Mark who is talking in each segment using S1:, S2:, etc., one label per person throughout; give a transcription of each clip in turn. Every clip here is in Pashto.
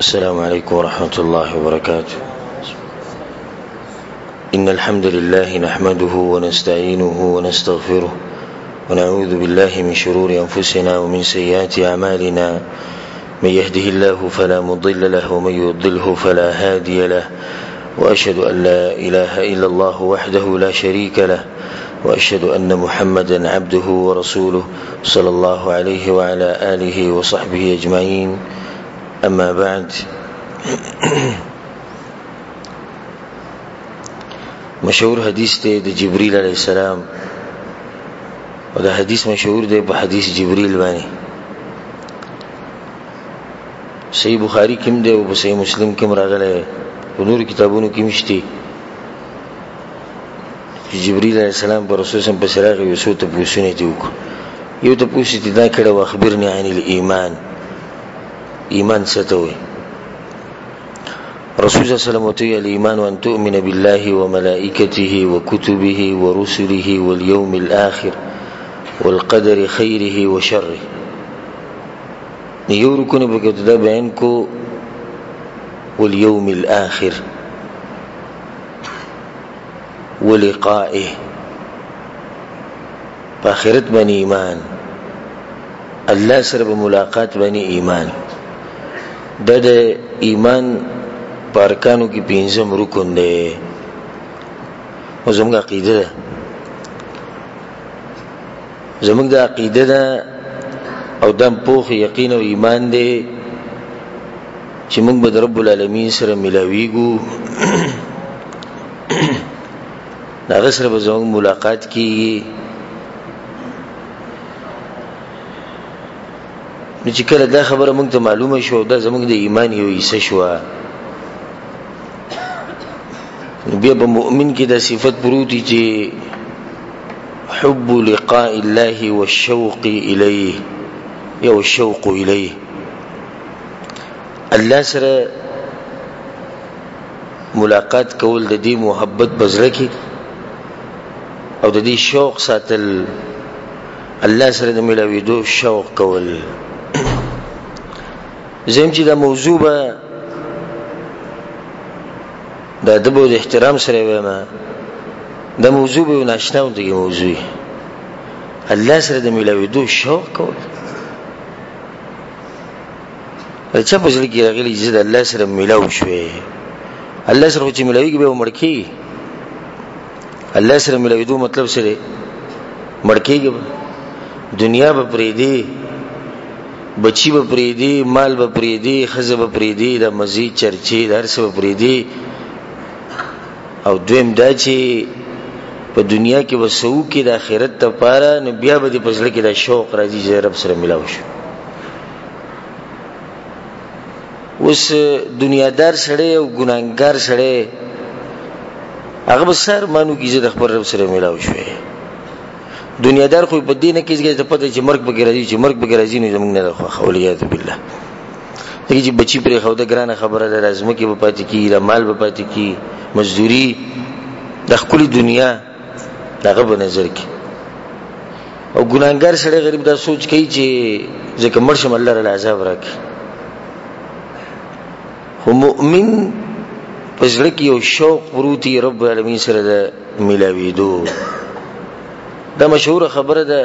S1: السلام عليكم ورحمة الله وبركاته. إن الحمد لله نحمده ونستعينه ونستغفره ونعوذ بالله من شرور أنفسنا ومن سيئات أعمالنا. من يهده الله فلا مضل له ومن يضلله فلا هادي له، وأشهد أن لا إله إلا الله وحده لا شريك له، وأشهد أن محمدا عبده ورسوله صلى الله عليه وعلى آله وصحبه أجمعين. أما بعد، مشهور حدیث ته د جبريل علیہ السلام، او دا حدیث مشهور دی په حدیث جبريل باندې. صحیح بخاری کې دی او صحیح مسلم کې راغلی، په نور کتابونو کې مشته. جبريل علیہ السلام پر رسول صلی الله علیه وسلم یو څه ته پوښتنه دی وکړه. یو ته پوښتنه دا کړه، واخبرني عن الايمان، ایمان څه ته وایي؟ رسول صلی الله علیه وسلم وتوی الایمان ان تؤمن بالله وملائکته وكتبه ورسله واليوم الآخر والقدر خيره وشره. یو رکن به کې دا بیان کو، واليوم الآخر ولقائه، په آخرت باندې ایمان، الله سره په ملاقات باندې ایمان. دا د ایمان پارکانو کی پینځم رکن دی. او زموږ عقیده ده، زموږ د عقیده ده او دم پوخ یقین او ایمان دی چې موږ به د رب العالمین سره ملاویږو. هغه سره به زموږ ملاقات کیږي. نو چې کله دا خبره موږ ته معلومه شو، دا زموږ د ایمان یو حصہ شو. بیا په مؤمن کې دا صفت پروتي چې حب لقاء الله والشوق الیه، یا الشوق الیه. الله سره ملاقات کول د دې محبت بزړه کې او د دې شوق ساتل، الله سره د ملاویدو شوق کول. زم چې دا موضوع به دا ادب او احترام سره وایم، دا موضوع به ناشنا ونده موضوع، الله سره د ملاویدو شوق کول. چا په ځل کې راغلی چې الله سره ملاو شوې، الله سره چې ملاویږي به مړ کیږي. الله سره ملاویدو مطلب سره مړ کیږي، دنیا به پرې دی، بچی به پرې دی، مال به پرې دی، خزه به پرې دی، د مزید چرچې د هر څه به پرې دی. او دویم دا چې په دنیا کې وسو کې د آخرت لپاره، نو بیا به د پزړه کې د شوق راځي چې رب سره ملاو شو. اوس دنیادار سړی او ګناګار سړی هغه به سر مانو کې چې د خپل رب سره ملاو شوی. دنیادار خو په دې نه کېږي چې پته چې مرګ به راځي، چې مرګ به راځي نو زمونږ نه خو اولیاء بالله. دغه چې بچی پرې خو د ګرانه خبره ده، لازم کې به پاتې کی، د مال به پاتې کی، مزدوری د خپل دنیا دغه په نظر کې. او ګناګار سړی غریب دا سوچ کوي چې ځکه مرشم الله تعالی عذاب راکړي. خو مؤمن پزړه کې یو شوق پروتي رب العالمین سره د ملاویدو. دا مشهور خبره ده،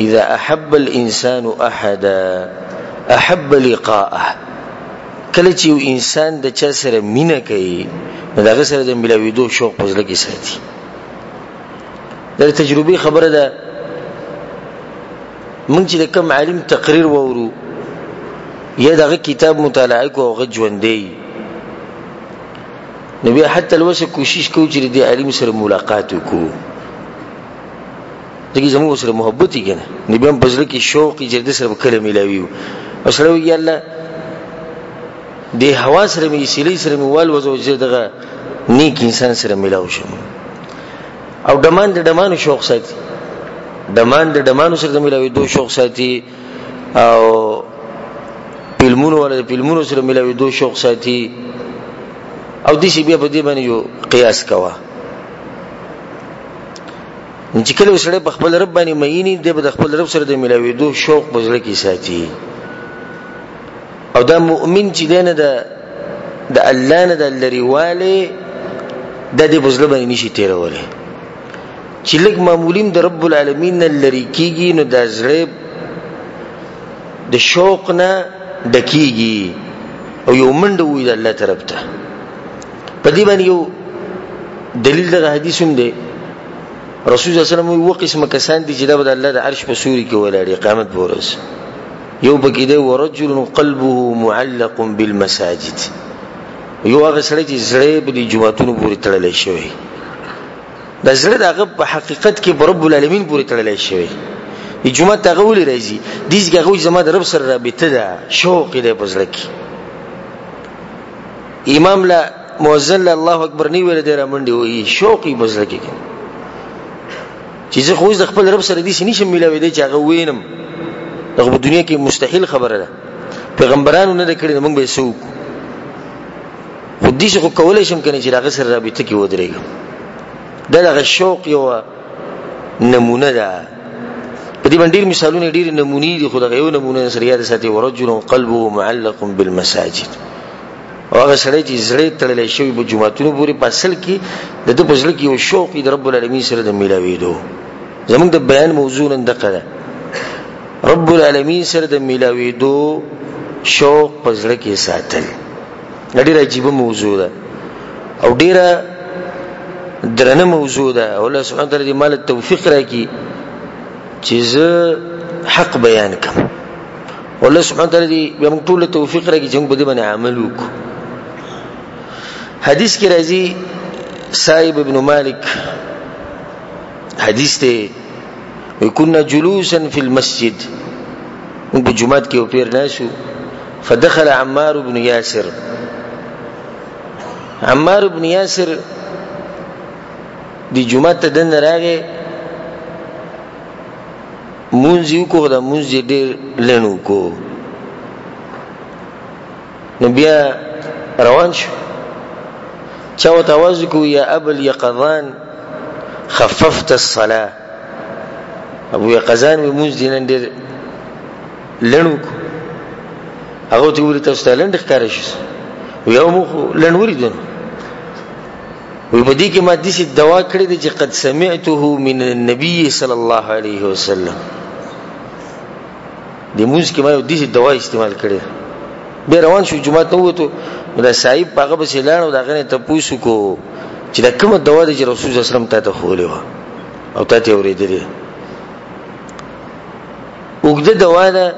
S1: اذا احب الانسان احدا احب لقاءه. کله چې یو انسان د چا سره مینه کوي، دغه سره د ملاویدو شوق پزړه کې ساتي. دا تجربي خبره ده. مونږ چې کوم عالم تقریر وورو یا دغه کتاب مطالعه کو او غجوندې، نبی حتی لوسه کوشش کوي چې د عالم سره ملاقات وکړو. دغه زموږ سره محبت یې کنه، نبی هم پزړه کې شوق یې د سره کله ملاویو. او سره وی الله د هوا سره مې سیلې سره مې وال وځو چې دغه نیک انسان سره ملاو شم. او دمان د دمانو شوق ساتي، دمان د دمانو سره د ملاویدو شوق ساتي. او فلمونو ولا فلمونو سره ملاویدو شوق ساتي. او دې شی بیا په دې باندې یو قیاس کوا چې کله وسړی په خپل رب باندې مېنی دی، په خپل رب سره د ملاویدو شوق بزړه کې ساتي. او دا مؤمن چې دینه د الله نه د لريواله د دې بزله باندې نشي تیرولې چې لګ معمولین د رب العالمین نه لری کیږي نو د زړه د شوق نه دکیږي او یو منډه وي د الله طرف ته. په دې باندې یو دلیل د حدیث هم دی. رسول الله صلی الله علیه وسلم یو قسم کسان دي چې د الله د عرش په سوري کې ولاړ قیامت پورز. یو بګی دی ورجل قلبه معلق بالمساجد. یو هغه سړی چې زړه په دې جمعتونو پورې تړلې شوی. د زړه دغه په حقیقت کې رب العالمین پورې تړلې شوی. د جمعه ته غوړي راځي دیږي غوي زما د رب سره رابطه ده شوق دې پزړه کې. امام لا مؤذن الله اکبر نی ویل دی را منډي وي شوقي پزړه کې چې زه خو د خپل رب سره دې نشم ملاوي دی چې هغه وینم دغه په دنیا کې مستحیل خبره ده. پیغمبرانو نه کړی موږ به سوق خو دې څه کولای شم کنه چې هغه سره رابطه کې ودرېږم. دغه شوق یو نمونه ده. په دې باندې مثالونه ډېر نمونې دي خو دا یو نمونه سره یاد ساتي ورجل قلبه معلق بالمساجد. هغه سره چې زړه تړلې شوی په جمعتونو پورې په اصل کې د دې په ځل کې یو شوق د رب العالمین سره د میلاویدو. زموږ د بیان موضوع نن دغه ده رب العالمین سره د میلاویدو شوق په ځل کې ساتل. ډېر عجیب موضوع ده او ډېر درنه موضوع ده. الله سبحانه وتعالى دې مال توفیق راکړي چې زه حق بیان کوم. الله سبحانه وتعالى دې موږ ټول توفیق راکړي چې موږ په دې باندې عمل وکړو. حدیث کې راځي صائب ابن مالک حدیث ته وكنا جلوسا في المسجد موږ په جمعات کې پیر ناشو فدخل عمار بن ياسر. عمار بن ياسر دی جمعات ته دن راغی مونږ کو دا مونږ ډېر لنو کو نو بیا روان شو چاو تواز کو یا ابو اليقظان خففت الصلاه. ابو يقظان مونږ دینن ډېر لنو کو هغه ته ورته تاسو لند ښکار شي یو مخ لنوري دن وي بدی کې ما دې دوا کړې دي چې قد سمعته من النبي صلى الله عليه وسلم. د موږ کې ما یو دې دوا استعمال کړې. به روان شو جمعه ته وته دا صاحب هغه به سلانو دا غنه ته پوښو کو چې دا کومه دوا دي چې رسول الله صلی الله علیه وسلم ته خولې و او ته اورېدلې. وګړه دوا ده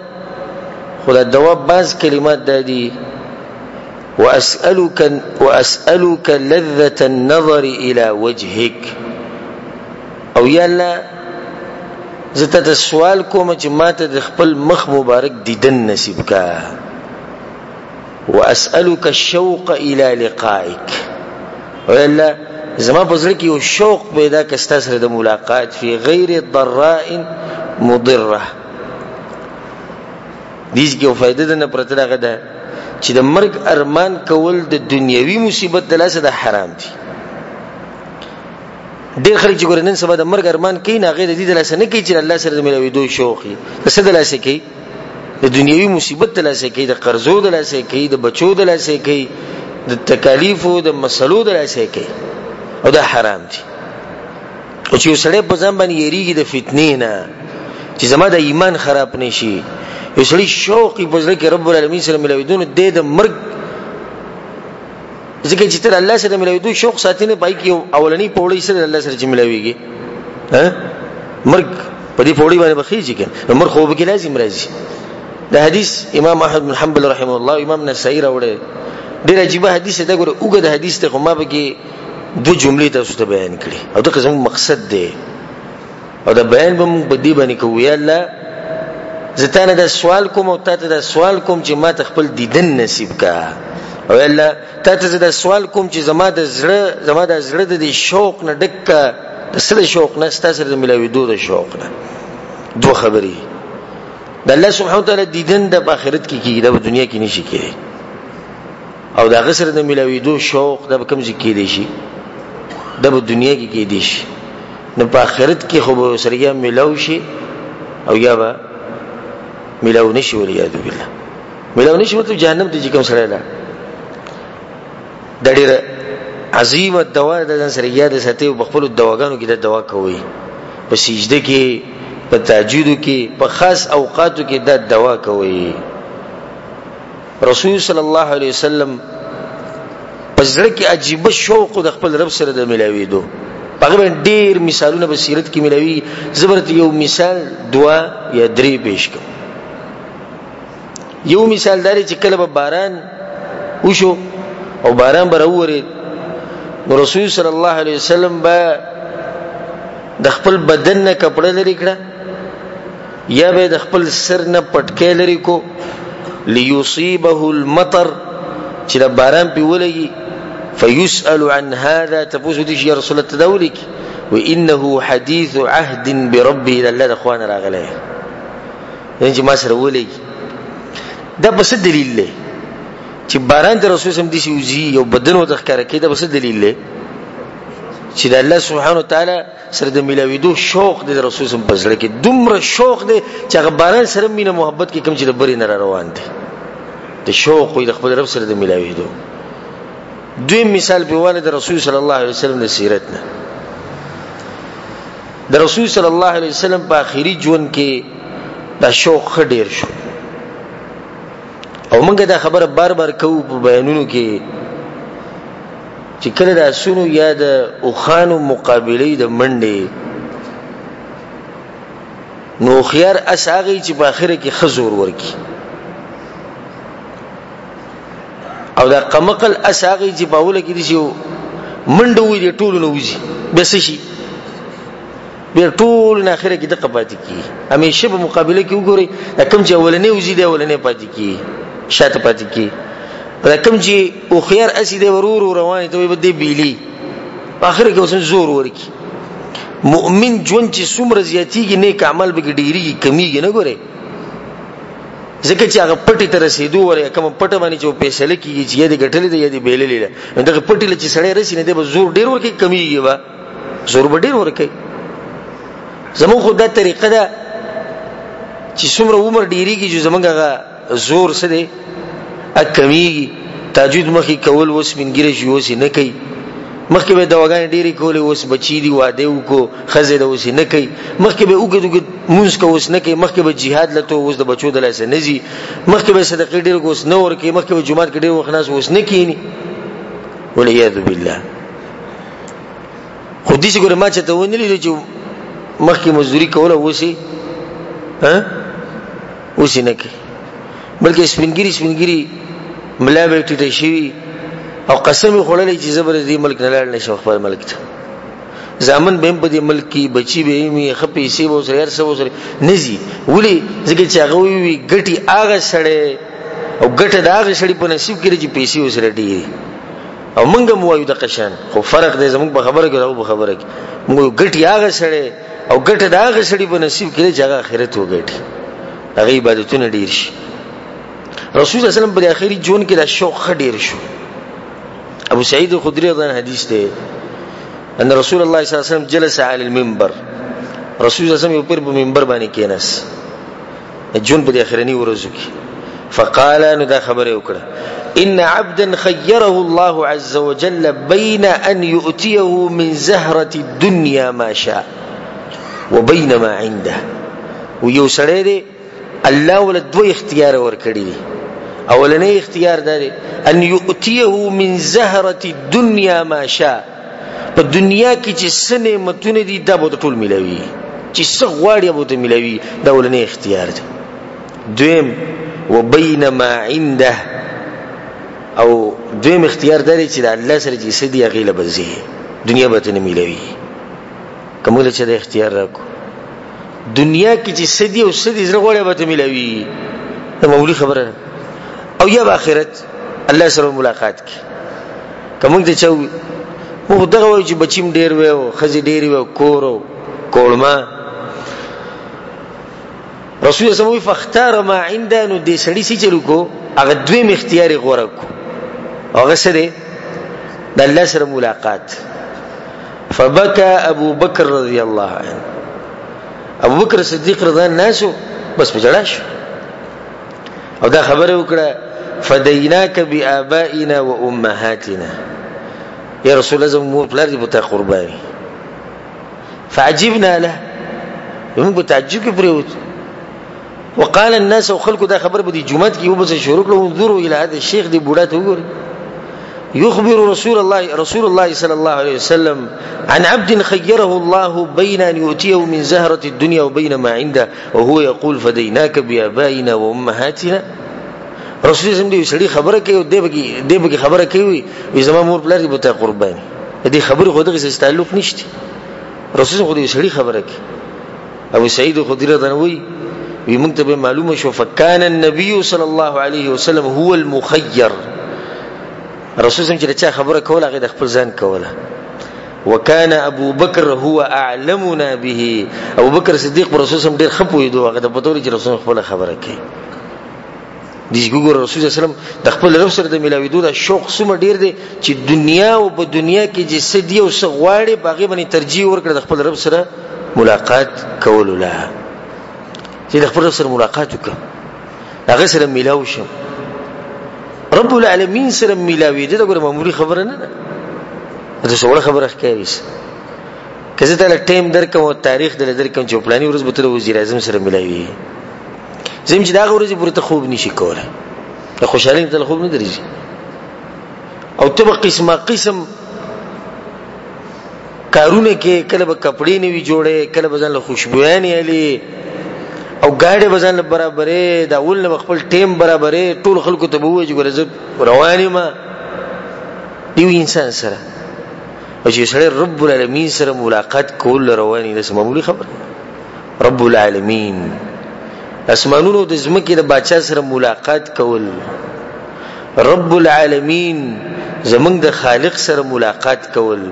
S1: خدای دوا باز کلمات دادي وأسألك لذة النظر إلى وجهك او یا الله زته د سوال کوم چې ماته د خپل مخ مبارک دیدن نصیب کا. وأسألك الشوق إلى لقائك او یا الله زما په زړه کې یو شوق پیدا کستا سره د ملاقات فی غیر ضراء مضره. دیس کې فائدہ نه پرته راغله ده چې د مرګ ارمان کول د دنیوي مصیبت د لاسه د حرام دي. ډېر خلک چې ګورنن سبا د مرګ ارمان کوي نه غیر د دې د لاسه نه کوي چې الله سره د ملاویدو شوقي د څه د لاسه کوي د دنیوي مصیبت د لاسه کوي د قرضو د لاسه کوي د بچو د لاسه کوي د تکالیفو د مسلو د لاسه کوي او دا حرام دي. او چې وسړی په ځان باندې یریږي د فتنې نه چې زما د ایمان خراب نشي یسړي شوقي په ځل کې رب العالمین سره ملاویدون د مرګ ځکه چې تر الله سره ملاویدو شوق ساتنه پای کې اولنی پوړی سره الله سره چې ملاویږي مرګ په دې پوړی باندې بخیږي کنه مرګ خو به کې لازم راځي. د حدیث امام احمد بن حنبل رحمه الله امام نسائی راوړي ډېر عجیب حدیث ده. ګوره اوګه د حدیث ته ما به کې دو جملې تاسو ته بیان کړي او دا قسم مقصد دی او دا بیان به موږ په دې باندې کوو. یا الله زتانه دا سوال کوم او تاسو دا سوال کوم چې ما تخپل دیدن نصیب کا. او الله تاسو دا سوال کوم چې زما د زړه د شوق نه ډک د سره شوق نه ستاسو د ملاویدو د شوق نه. دوه خبرې د الله سبحانه وتعالى دیدن د آخرت کې کیږي د دنیا کې نشي کېږي او دا غسر د ملاویدو شوق د کوم ځای کې دی شي د دنیا کې کې دی شي نو په آخرت کې خو سره یا ملاو شي او یا با ملاو نشي ولیا بالله. ملاو نشي مطلب جهنم ته کوم سره ده د ډېر عظیمه دوا د ځان سره یاد ساتي او خپل دواګانو کې د دوا کوي په سجده کې په تهجد کې په خاص اوقاتو کې د دوا کوي رسول صلی الله علیه وسلم پزړه کې عجیب شوق د خپل رب سره د ملاویدو هغه ډېر مثالونه په سیرت کې ملاوي زبرت یو مثال دوا یا درې پیش کوم یو مثال داري چې کله به باران وشو او باران بروري نو رسول صلی الله علیه وسلم با د خپل بدن نه کپڑے لري کړه یا به د خپل سر نه پټکې لري کو ليصيبه المطر چې د باران په ولګي فيسأل عن هذا تفوز دي يا رسول الله تدولك وانه حديث عهد بربه الله اخوان راغله يعني ما سره ولګي دا بس دلیل دی چې باران د رسول سم دي شي وزي یو بدن وته ښکار کوي دا بس دلیل دی چې د الله سبحانه وتعالى سره د ملاویدو شوق د رسول سم پزړه کې دومره شوق دی چې هغه باران سره مینه محبت کې کوم چې د بری نه روان دي د شوق وي د خپل رب سره د ملاویدو دوی مثال په وانه د رسول صلی الله علیه وسلم د سیرت نه د رسول صلی الله علیه وسلم په اخیری ژوند کې دا شوق خډیر شو او موږ دا خبره بار بار کوو په بیانونو کې چې کله د اسونو یا د اوخانو مقابله د منډې نو خيار اساغي چې په اخره کې خزور ورکی او دا قمقل اساغي چې په اوله کې دي شو منډه وي د ټولو نو وځي بس شي بیر ټول نه اخره کې د قباتی کی همیشه په مقابله کې وګوري کوم چې اولنې وځي د اولنې پاتې کی شاته پاتې کی کوم چې او خيار اسید ورور روان ته به دی بیلی په اخر کې اوسن زور ورکی مؤمن ژوند چې څومره زیاتیږي نیک عمل به ډیری کمیږي نه ګوره ځکه چې هغه پټی ته رسیدو ورې کوم پټه باندې چې فیصله کیږي چې دې غټلې دې دې بیللې ده دغه پټی لچې سړی رسې نه دې به زور ډیر ورکی کمیږي وا زور به ډیر ورکی زموږ خو دا طریقه ده چې څومره عمر ډیریږي چې زمونږ زور څه دی اکمیږي تهجد مخې کول وس منګره شي وس نه کوي مخکې به دواګان ډېری کولې وس بچی دی واده وکړو خزه د وس نه کوي مخکې به وګدو مونږ کو وس نه کوي مخکې به jihad لته وس د بچو د لاسه نه زی مخکې به صدقې ډېر وس نه ورکي مخکې به جمعات کې ډېر وخناس وس نه کینی ولعیاذ بالله خو دې څنګه ما چې ته ونیلې چې مخکې مزدوري کوله وسی ها وس نه کوي بلکې سپینګری ملا به ټیټه شي او قسم خورلې چې زبر دې ملک نه لاړ نشو خپل ملک ته ځامن به په دې ملک کې بچي به می خپې سی وو سره هر څه وو سره نزي ولي ځکه چې هغه وی ګټي هغه سړې او ګټه دا هغه سړې په نصیب کې چې پیسې وسره ډېری او مونږ مو وایو د قشان خو فرق دی زموږ په خبره کې راو په خبره کې مونږ ګټي هغه سړې او ګټه دا هغه سړې په نصیب کې چې هغه آخرت وګټي هغه عبادتونه ډېر شي رسول صلی الله علیه وسلم په اخري ژوند کې دا شوق خډیر شو ابو سعید الخدری رضی الله عنه حدیث ده ان رسول الله صلی الله علیه وسلم جلس علی المنبر رسول الله صلی الله علیه وسلم په منبر باندې کېناس ژوند په اخرنی ورځو کې فقال نو دا خبره وکړه ان عبدا خيره الله عز وجل بين ان يؤتيه من زهرة الدنيا ما شاء وبين ما عنده ويو سړی دی الله ول دوه اختیار ورکړي اولنې اختیار دی ان يؤتيه من زهرة الدنيا ما شاء په دنیا کې چې سنه متونه دي دا به ټول ملوي چې څو غواړي به ملوي دا اولنې اختیار دی دویم وبين ما عنده او دویم اختیار دی چې الله سره چې سدي غیله بزي دنیا به ته نه ملوي کومه چې د اختیار راکو دنیا کې چې سدي او سدي زړه غوړې به ته ملوي دا مولي خبره او یا آخرت الله سره ملاقات کی کوم ته چاو مو دغه وای چې بچیم ډیر و او خزي ډیر و کورو کولما رسول الله صلی فاختار ما عندنا دې سړی سي چلو کو هغه دویم اختیار غوړه کو هغه سره د الله سره ملاقات فبكى ابو بکر رضی الله عنه ابو بکر صدیق رضی الله عنه بس په جړاش او دا خبره وکړه فدیناک بآبائنا وامهاتنا یا رسول الله زموږ مور پلار دې په تا قرباني فعجبنا له موږ په تعجب کې پریوت وقال الناس وخلق دا خبر به دي جمعه کې وبس شروع کړو انظروا الى هذا الشيخ دې بوډا ته وګورئ يخبر رسول الله صلى الله عليه وسلم عن عبد خيره الله بين أن يؤتيه من زهرة الدنيا وبين ما عنده وهو يقول فديناك بآبائنا وأمهاتنا رسول الله دې سړي خبره کوي دې به خبره کوي وي زما مور پلار دې بته قرباني دې خبره خو دغه څه تعلق نشته رسول الله دې سړي خبره کوي ابو سعيد خدري رضی الله عنه وي موږ ته معلومه شو فكان النبي صلى الله عليه وسلم هو المخير رسول الله چې خبره کوله هغه د خپل ځان کوله وكان ابو بكر هو اعلمنا به ابو بکر صدیق پر رسول الله ډیر خپوي دوه هغه د پتوري چې رسول خپل خبره کوي دې ګور رسول الله سلام د خپل رب سره د ملاویدو د شوق سم ډیر دی چې دنیا او په دنیا کې چې سدي او سغواړي باغې باندې ترجیح ورکړه د خپل رب سره ملاقات کول له چې د خپل رب سره ملاقات وکړه هغه سره ملاو شم رب العالمین سره ملاوي دي دا ګوره معمولی خبره نه ده دا څوړه خبره ښکاري کزه ته ټیم درکم او تاریخ دل درکم چې پلاني ورځ به تر وزیر اعظم سره ملاوي زم چې دا ورځ پورته خوب نشي کوله د خوشحالۍ ته خوب نه درځي او ته قسمه قسم کارونه کې کله به کپڑے نه وی جوړه کله به ځان له خوشبويان علي او ګاډي بزن برابرې دا ول خپل ټیم برابرې ټول خلکو ته وایي چې ګورځ رواني ما دیو انسان سره او چې سره رب العالمین سره ملاقات کول رواني د معمولی خبر رب العالمین اسمانونو د زمکه د بادشاہ سره ملاقات کول رب العالمین زمنګ د خالق سره ملاقات کول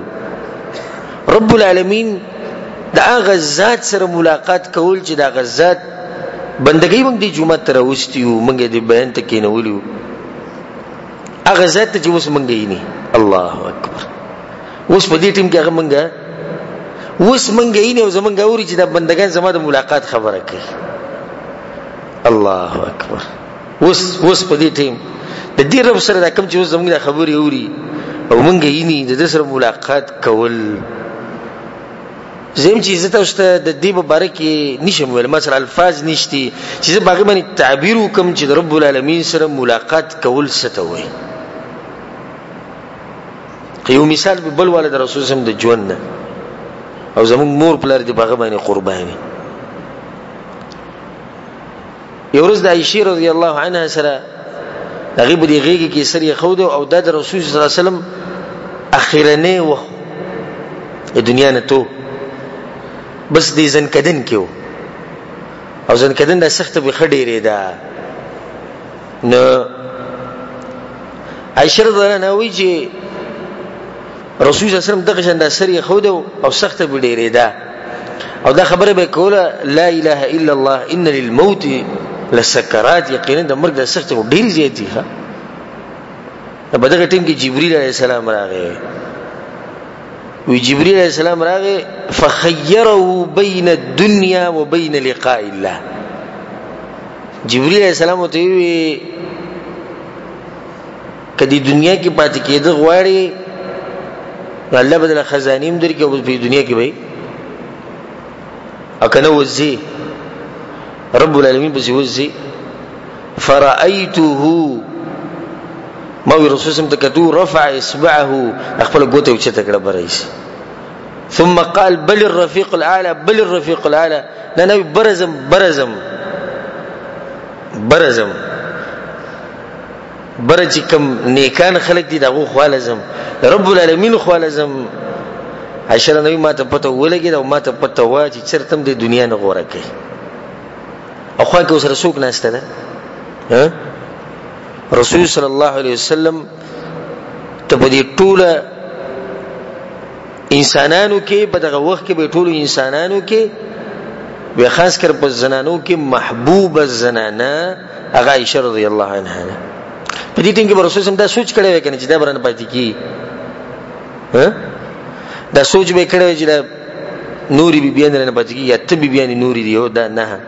S1: رب العالمین دا هغه ذات سره ملاقات کول چې دا هغه ذات بندګۍ موږ د جمعه تر اوستیو موږ د بیان ته کې نه ولیو هغه ذات چې اوس موږ یې نه الله اکبر اوس په دې ټیم کې هغه موږ یې نه او زمونږ اوري چې دا بندګان زما د ملاقات خبره کوي الله اکبر اوس په دې ټیم د دې رب سره دا کوم چې اوس زمونږ د خبرې اوري او موږ یې نه د سره ملاقات کول زم چې زه تاسو ته د دې مبارک نشم ویل مثلا الفاظ نشتی چې زه باغی باندې تعبیر وکم چې رب العالمین سره ملاقات کول څه ته وایي یو مثال به بل والد رسول الله د ژوند او زمون مور پلار دی باغی باندې قرباني یو ورځ د عائشہ رضی الله عنها سره هغه به دیږي کې سری خود او د رسول صلی الله علیه وسلم اخیرنه و دنیا نه تو بس دې زنکدن کېو او زنکدن د سخت به خډېره ده نو عائشہ رضی الله عنها وی چې رسول الله صلی الله علیه وسلم دغه شان د سری خود او سخت به ډېره ده او دا خبره به کوله لا اله الا الله ان للموت لسکرات یقینا د مرګ د سخت ډېر زیات دي ها په دغه ټیم کې جبرئیل علیه السلام راغی وی جبرئیل علیہ السلام راغی فخيره بين الدنيا وبين لقاء الله جبرئیل علیہ السلام ته وی کدی دنیا کې پاتې کېده غواړي الله بدل خزانیم درکې او په دنیا کې وي اکنه وزي رب العالمین بس وزي فرأيته ما وی رسول سم تکتو رفع اصبعه خپل ګوته او چته کړه برایس ثم قال بل الرفيق الاعلى بل الرفيق الاعلى لا نبي برزم برج کم نیکان خلق دي دغه خوالزم رب العالمین خوالزم عشر نبی ما ته پته ولګي دا ما ته پته وا چې چرتم د دنیا نه غوړه کوي او خو که سره څوک نهسته ده ها رسول صلی الله علیه وسلم ته په دې ټوله انسانانو کې په دغه وخت کې به ټولو انسانانو کې به خاص کر په زنانو کې محبوب الزنانه هغه عائشہ رضی الله عنها په دې ټینګه رسول صلی الله علیه وسلم دا سوچ کړی وکنه چې دا برنه پاتې کی ها دا سوچ به کړی چې دا نوري بي بیان نه پاتې کی یا ته بي بیان نوري دی او دا نه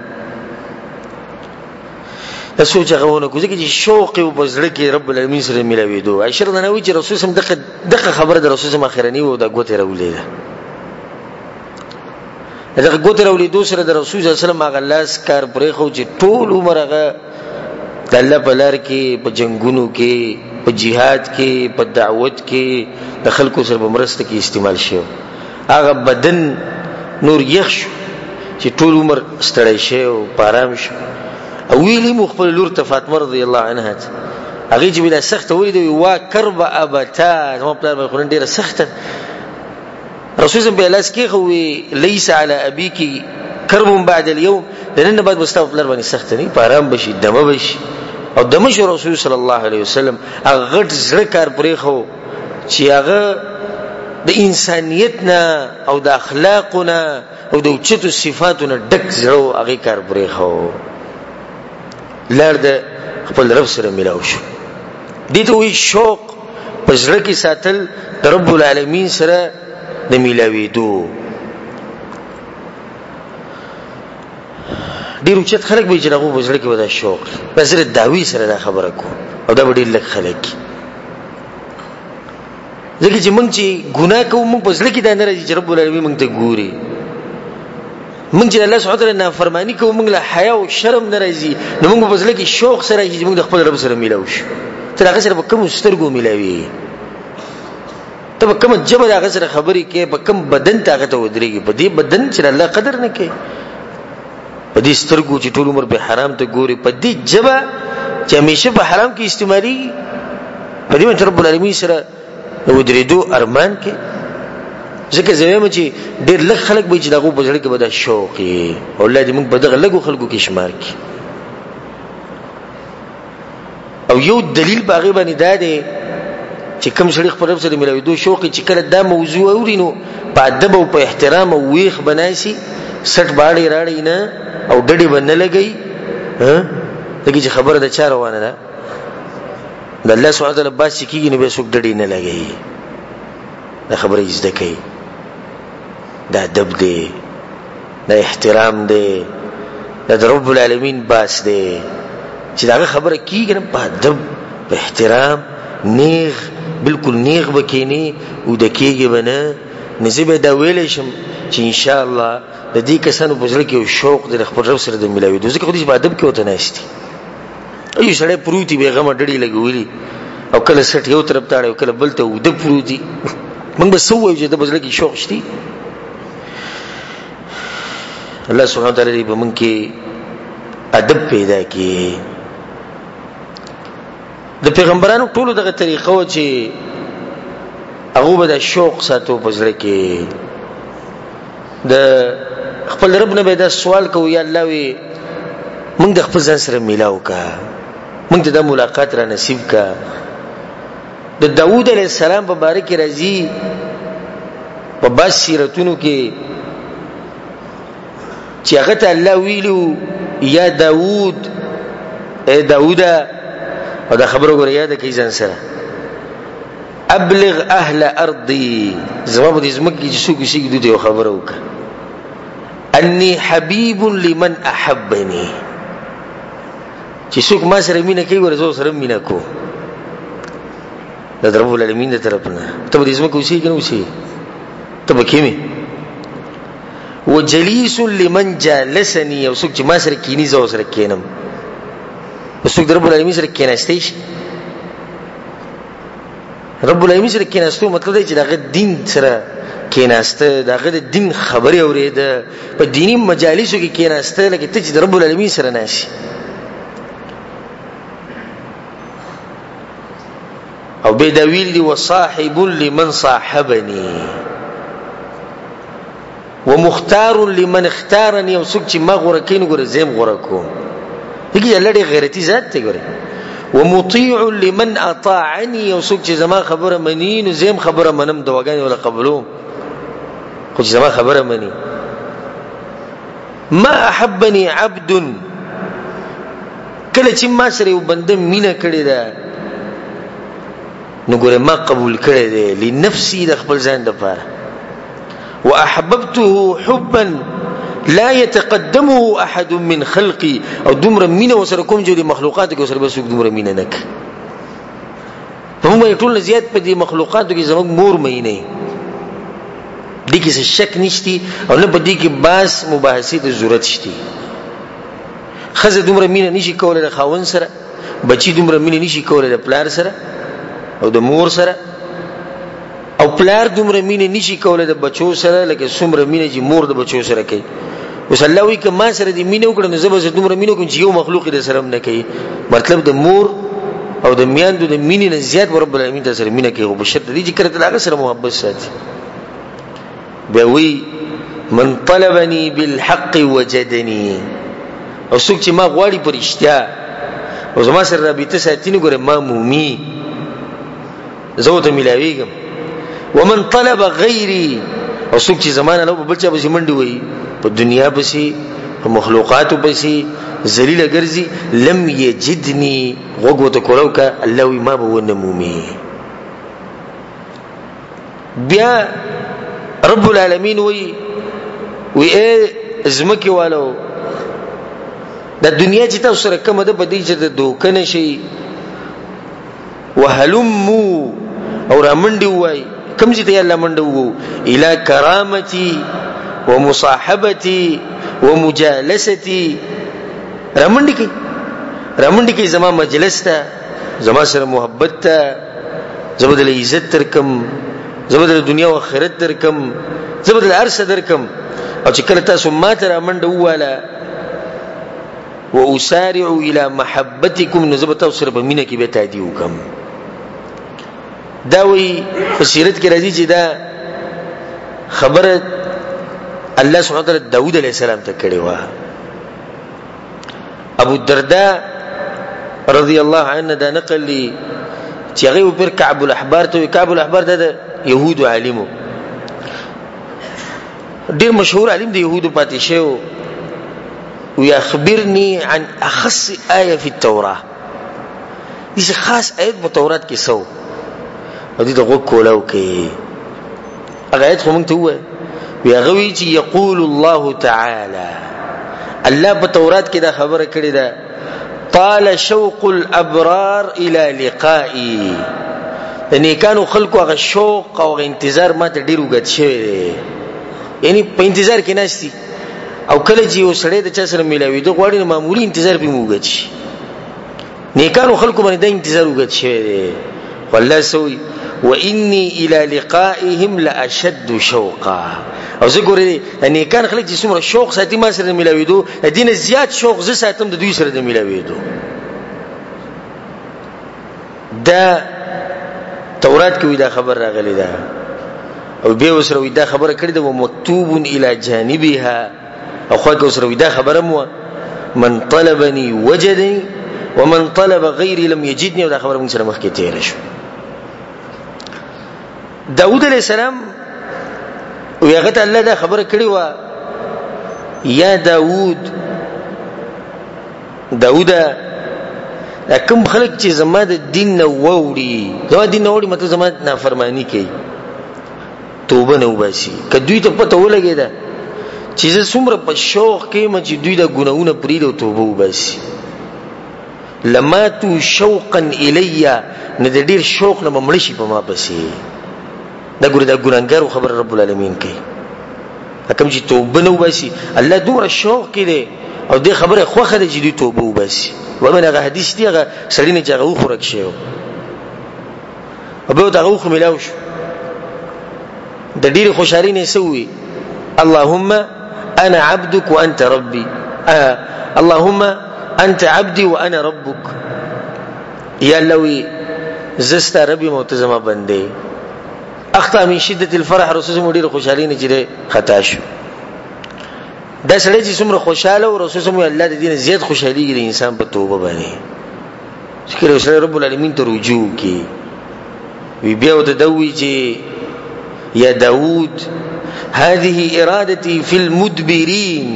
S1: سوچ غوونه کوزه کې شوق او بزړه کې رب العالمین سره ملاوي دوه عشر نه وی چې رسول سم دغه خبره د رسول سم اخرنی وو د ګوته راولې ده دغه ګوته راولې دوه سره د رسول صلی الله علیه وسلم غلاس کار پرې خو چې ټول عمر هغه د الله په لار کې په جنگونو کې په jihad کې په دعوت کې د خلکو سره په مرسته کې استعمال شو هغه بدن نور یخ شو چې ټول عمر ستړی شي او آرام شي او ویلی مخبل لور ته فاطمه رضی الله عنها هغه چې بلا سخت ولید وا کرب ابتا ما په خورن ډیره سخت رسول الله بلاس کې خو ليس على ابيك کرب بعد اليوم لان بعد مستغفر باندې سخت نه آرام بشي دمه بشي او دمه رسول صلی الله علیه وسلم هغه غټ زړه کار پرې خو چې هغه د انسانیتنا او د اخلاقنا او د اوچتو صفاتونو ډک زړه هغه کار پرې خو لار د خپل رب سره ملاو شو دي ته وی شوق پزړه کې ساتل د رب العالمین سره د ملاوي دو ډیرو چې خلک به چې هغه پزړه کې ودا شوق بس د داوی سره دا خبره کو او دا ډیر لک خلک ځکه چې موږ چې ګناه کوو موږ پزړه کې دا نه راځي چې رب العالمین موږ ته ګوري موږ چې الله سبحانه وتعالى نافرمانی کوو موږ له حیا او شرم ناراضي نو موږ په ځل کې شوق سره چې موږ د خپل رب سره ملاو شو تر هغه سره په کوم سترګو ملاوي ته په کوم جبر هغه سره خبرې کې په کوم بدن ته هغه ته ودرېږي په دې بدن چې الله قدر نه کوي په دې سترګو چې ټول عمر به حرام ته ګوري په دې جبا چې همیشه په حرام کې استعمالي په دې رب العالمین سره ودرېدو ارمان کې ځکه زویم چې ډېر لږ خلک به چې دغه بزړه کې به دا شوق او الله دې موږ په دغه لږو خلکو کې شمار کړي او یو دلیل باغې باندې دا دی چې کوم شریخ پر رب سره ملاوي دوه شوق چې کله دا موضوع اورینو په ادب او په احترام او ویخ بناسي سټ باړې راړې نه او ډډې باندې لګي دغه چې خبره د چا روانه ده د الله سبحانه وتعالى باس کیږي نو به څوک ډډې نه لګي دا خبره زده کوي دا ادب دی دا احترام دی دا رب العالمین باس دی چې دا خبره کیږي نه په ادب په احترام نیغ بالکل نیغ بکینی او د کیږي بنه نسبه دا ویلې شم چې ان شاء الله د دې کسانو په ځل کې شوق د خپل رب سره د ملاوي دوی ځکه په ادب کې وته نهشتي ایو سره پروتي به غم ډډي لګولي او کله سټ یو طرف تاړي او کله بل ته ود پروتي موږ به سوې چې د بزله کې شوق شتي الله سبحانه وتعالى به موږ کې ادب پیدا کړي د پیغمبرانو ټولو دغه طریقه و چې هغه به د شوق ساتو بزله کې د خپل رب نه به دا سوال کوي یا الله وي موږ د خپل ځان سره میلاو کا موږ ته د ملاقات را نصیب کا د داوود علیه السلام په باره کې راځي په باس سیرتونو کې چې هغه ته الله ویلو یا داوود اے داوود او دا خبره غوړیا د کی ځان سره ابلغ اهل ارضي زما دې زمکه چې څوک شي دوی ته خبره وکړه انی حبیب لمن احبني چې څوک ما سره مینه کوي ورزو سره مینه کو د رب العالمین د طرفنا ته دې زمکه وسی کنه وسی ته بکیمه وجلیس لمن جالسني او څوک چې ما سره کینی زو سره کینم څوک رب العالمین سره کیناستې شي رب العالمین سره کیناستو مطلب دی چې دغه دین سره کیناسته دغه دین خبره اوریده په دینی مجالسو کې کیناسته لکه ته چې رب العالمین سره ناشي او بدویل دی وصاحب لمن صاحبني ومختار لمن اختارني او څوک چې ما غوړه کین غوړه زم غوړه کوم دغه لړې غیرتی ذات ته ګوره ومطيع لمن اطاعني او څوک چې زما خبره مني نو زم خبره منم دواګان ولا قبولوم خو چې زما خبره مني ما احبني عبد کله چې ما سره یو بنده مینا کړی دا نو ګوره ما قبول کړی دی لنفسي د خپل ځان لپاره واحببته حبا لا يتقدمه احد من خلقي او دومره مینه وسره کوم چې د مخلوقات کې وسره بس دومره مینه نک هم ټول زیات په دې مخلوقاتو کې زموږ مور مې نه دي کې څه شک نشتی او نه په دې کې باس مباحثې ته ضرورت شته خزه دومره مینه نشي کولای د خاون سره بچی دومره مینه نشي کولای د پلار سره او د مور سره او پلار دومره مینه نشي کولای د بچو سره لکه څومره مینه چې مور د بچو سره کوي وس الله وی که ما سره د مینه وکړنه زبر دومره مینه کوم چې یو مخلوق د سره نه کوي مطلب د مور او د میاندو د مینې نه زیات رب العالمین د سره مینه کوي او بشرط دي چې کړه هغه سره محبت ساتي بیا وی من طلبني بالحق وجدني او څوک چې ما غواړي پر اشتیا او زما سره رابطه ساتي نه ګوره ما مومي زه ته ملاویږم ومن طلب غیري او څوک چې زمانه له بل چا به منډي وي په دنیا پسې په مخلوقاتو پسې ذلیل ګرځي لم یجدنی وګوت کوروکا الله وی ما به ونمومي بیا رب العالمین وی زمکی والو د دنیا چې تاسو سره کومه د بدی چې د دوکنه شي وهلمو او رامنډي وای کوم چې ته الله منډو وو الی کرامتی ومصاحبتی ومجالستي رامنډي کی زما مجلس ته زما سره محبت ته زبدل عزت ترکم زبدل دنیا او آخرت ترکم زبدل ارس درکم او چې کله تاسو ما ته رامنډو والا واسارع الى محبتكم نزبت او سره بمینه کې به تادی وکم دا وی په سیرت کې راځي چې دا خبره الله سبحانه وتعالى داوود علیه السلام ته کړې و ابو الدرداء رضی الله عنه دا نقل لي چې هغه پر کعب الاحبار ته کعب الاحبار د يهود عالمو ډیر مشهور عالم د يهودو پاتې شو ويخبرني عن اخص آية في التوراة دي خاص آيات په تورات کې سو او دې دغه کولو کې هغه آیت خو مونږ ته وایي ویغوی چې یقول الله تعالی الله په تورات کې دا خبره کړې ده طال شوق الابرار الى لقائي نیکانو خلقو هغه شوق او انتظار ماته ډیر وګت شوی دی یعنی په انتظار کې ناشتي او کله چې یو سړی د چا سره ملاوي د غواړي معمولی انتظار به موږ شي نیکانو خلقو باندې د انتظار وګت شوی دی والله سوي واني الى لقائهم لاشد شوقا او زه ګورې نیکان خلک چې څومره شوق ساتي ما سره ملاوي دو دینه زیات شوق زه ساتم د دوی سره د ملاوي دو دا تورات کې وی دا خبر راغلی ده او به وسره وی دا خبره کړې ده ومکتوب الى جانبها او خو کې وسره وی دا خبره مو من طلبني وجدني ومن طلب غيري لم يجدني او دا خبره موږ سره مخکې تیر شو داود علیہ السلام ویغه الله دا خبره کړی و یا داود کوم خلک چې زما د دین نه ووري زما دین نه ووري مطلب زما نافرمانی کوي توبه نه وباسي کدوې ته پته ولګی دا چې زه څومره په شوق کې ما چې دوی د ګناونه پرې د توبه وباسي لما تو شوقا الیا نه د ډیر شوق نه مړ شي په ما پسې دا ګور دا ګورانګر خبر رب العالمین کوي کوم چې توبه نه وباسي الله دومره شوق کړي او دې خبره خوخه دي چې دوی توبه وباسي ومنه حدیث دی هغه سړی نه جګو خورک شي او به دا غوخ ملاوش د ډیره خوشالي نه سوي اللهم انا عبدك وانت ربي اللهم انت عبدي وانا ربك يا لوي زست ربي موتزما بندي اخطا من شدت الفرح رسول الله ډیره خوشالي نه جره خطا شو دا سړی چې څومره خوشاله او رسول الله الله د دین زیات خوشالي د انسان په توبه باندې چې رسول رب العالمین ته رجوع کی وی بیا د دوی چې یا داود هذه ارادتي في المدبرين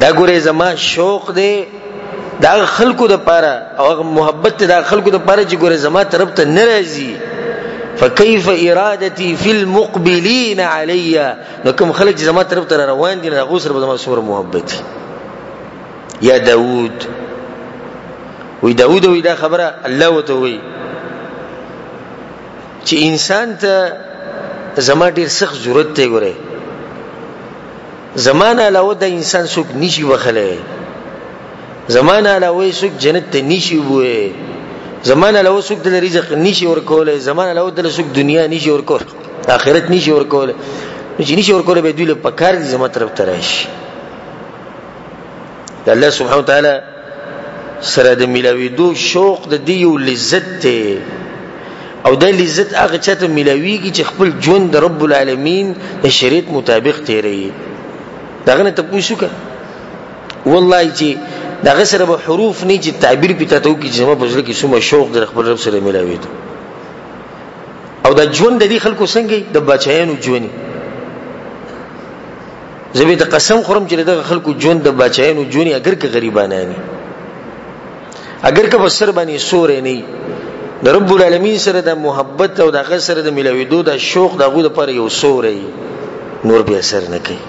S1: دا ګوره زما شوق دی دا خلقو د پاره او محبت دا خلقو د پاره چې ګوره زما طرف ته ناراضي فكيف ارادتي في المقبلين علي. نو کوم خلک چې زما طرف ته روان دي نه غوسر به زما سور محبت. یا داوود وی داوود وی دا خبره الله وته وی چې انسان ته زما ډیر سخت ضرورت دی. ګوره زمانه علاوه د انسان څوک نشي وخله، زمانه علاوه څوک جنت ته نشي وې، زمانه علاوه څوک د رزق نشي ورکول، زمانه علاوه د څوک دنیا نشي ورکول، آخرت نشي ورکول. چې نشي ورکول به دوی له پکار دي زما طرف ته راشي. الله سبحانه وتعالى سره د ملاویدو شوق د دیو لذت ته، او د لذت هغه چاته ملاویږي چې خپل ژوند د رب العالمین د شریعت مطابق تیری. داغه نه ته پوښوکه والله چې داغه سره به حروف نه چې تعبیر پته ته وکړي چې ما په ځل کې څومره شوق د خپل رب سره ملاویدو. او د ژوند د دې خلکو څنګه د بچایانو ژوند زبې د قسم خورم چې د خلکو ژوند د بچایانو ژوند اگر که غریبانانی، اگر که بسر باندې سورې نه د رب العالمین سره د محبت او د غسر د ملاویدو د شوق دغه لپاره یو سورې نور به اثر نه کوي.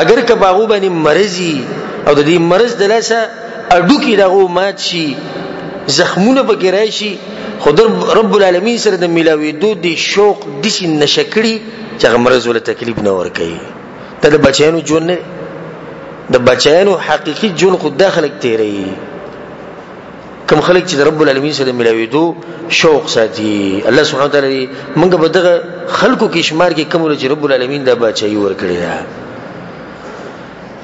S1: اگر که باغو باندې مرزي او د دې مرز د لاسه اډو کې دغه مات شي، زخمونه به ګرایشي، خدای رب العالمین سره د ملاویدو د شوق د شي نشکړي چې مرز ولا تکلیف نه ور کوي. ته د بچیانو ژوند نه، د بچیانو حقيقي ژوند خود داخله تیری. کوم خلک چې رب العالمین سره ملاویدو شوق ساتي، الله سبحانه وتعالى موږ به دغه خلکو کې شمار کې کوم چې رب العالمین د بچي ور کړی دا.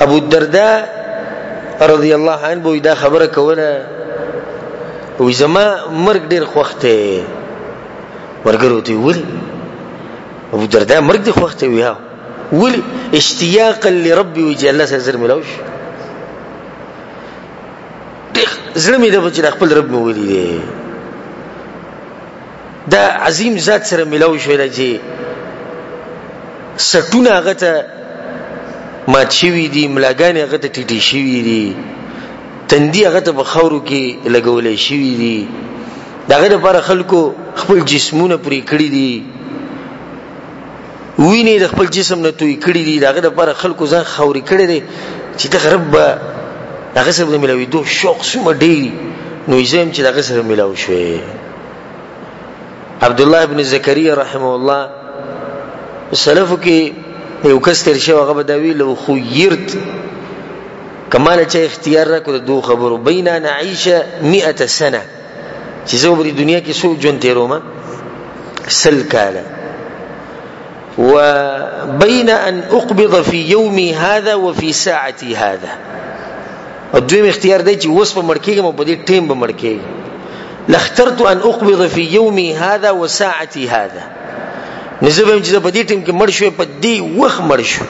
S1: ابو الدرداء رضی الله عنه به دا خبره کوله، وې زما مرګ ډیر خوخته ورګرو ته ولي. ابو الدرداء مرګ ډیر خوخته ویا ولي اشتياقا لربي وجه الله سره ملاوش زړه مې د بچ خپل رب مې ولي دی. دا عظیم ذات سره ملاوش ویل چې سټونه هغه ته مات شوي دي، ملاګانې هغه ته ټیټې شوي دي، تندي هغه ته په خاورو کې لګولې شوي دي، دغه لپاره خلکو خپل جسمونه پرې کړی دي، ویني د خپل جسم نه توي کړی دي، دغه لپاره خلکو ځان خاوري کړی دي چې د رب دغه سره ملاویدو شوق سم ډېری. نو زم چې دغه سره ملاو شوې. عبد الله ابن زكريا رحمه الله سلفو کې یو کس تر شو هغه بدوی لو خيرت کمال چې اختیار را کړو دوه خبرو بین نعيش 100 سنه چې زه په دنیا کې سو جون تیرومه سل کاله، وبين ان اقبض في يومي هذا وفي ساعتي هذا. او دویم اختیار دی چې وس په مړکېږم او په دې ټیم به مړکېږم. لاخترت ان اقبض في يومي هذا وساعتي هذا. نزبم چې په دې ټیم کې مړ شو، په دې وخت مړ شو.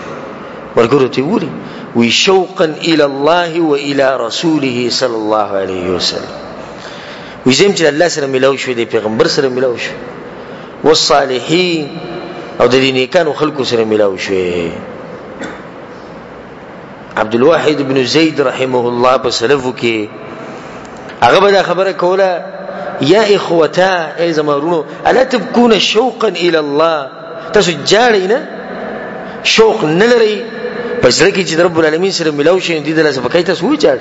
S1: ورګورو ته وری وی شوقا الى الله والى رسوله صلى الله عليه وسلم. وی زم چې الله سره ملاو شو، د پیغمبر سره ملاو شو، والصالحین او د دې نیکانو خلکو سره ملاو شو. عبد الواحد بن زید رحمه الله په سلفو کې هغه به خبره کوله، یا اخوتا ای زمارونو الا تبكون شوقا الى الله. تاسو جاړی نه شوق نه لري پس لکه چې رب العالمین سره ملاو شي دي دلته پکای تاسو و جاړ.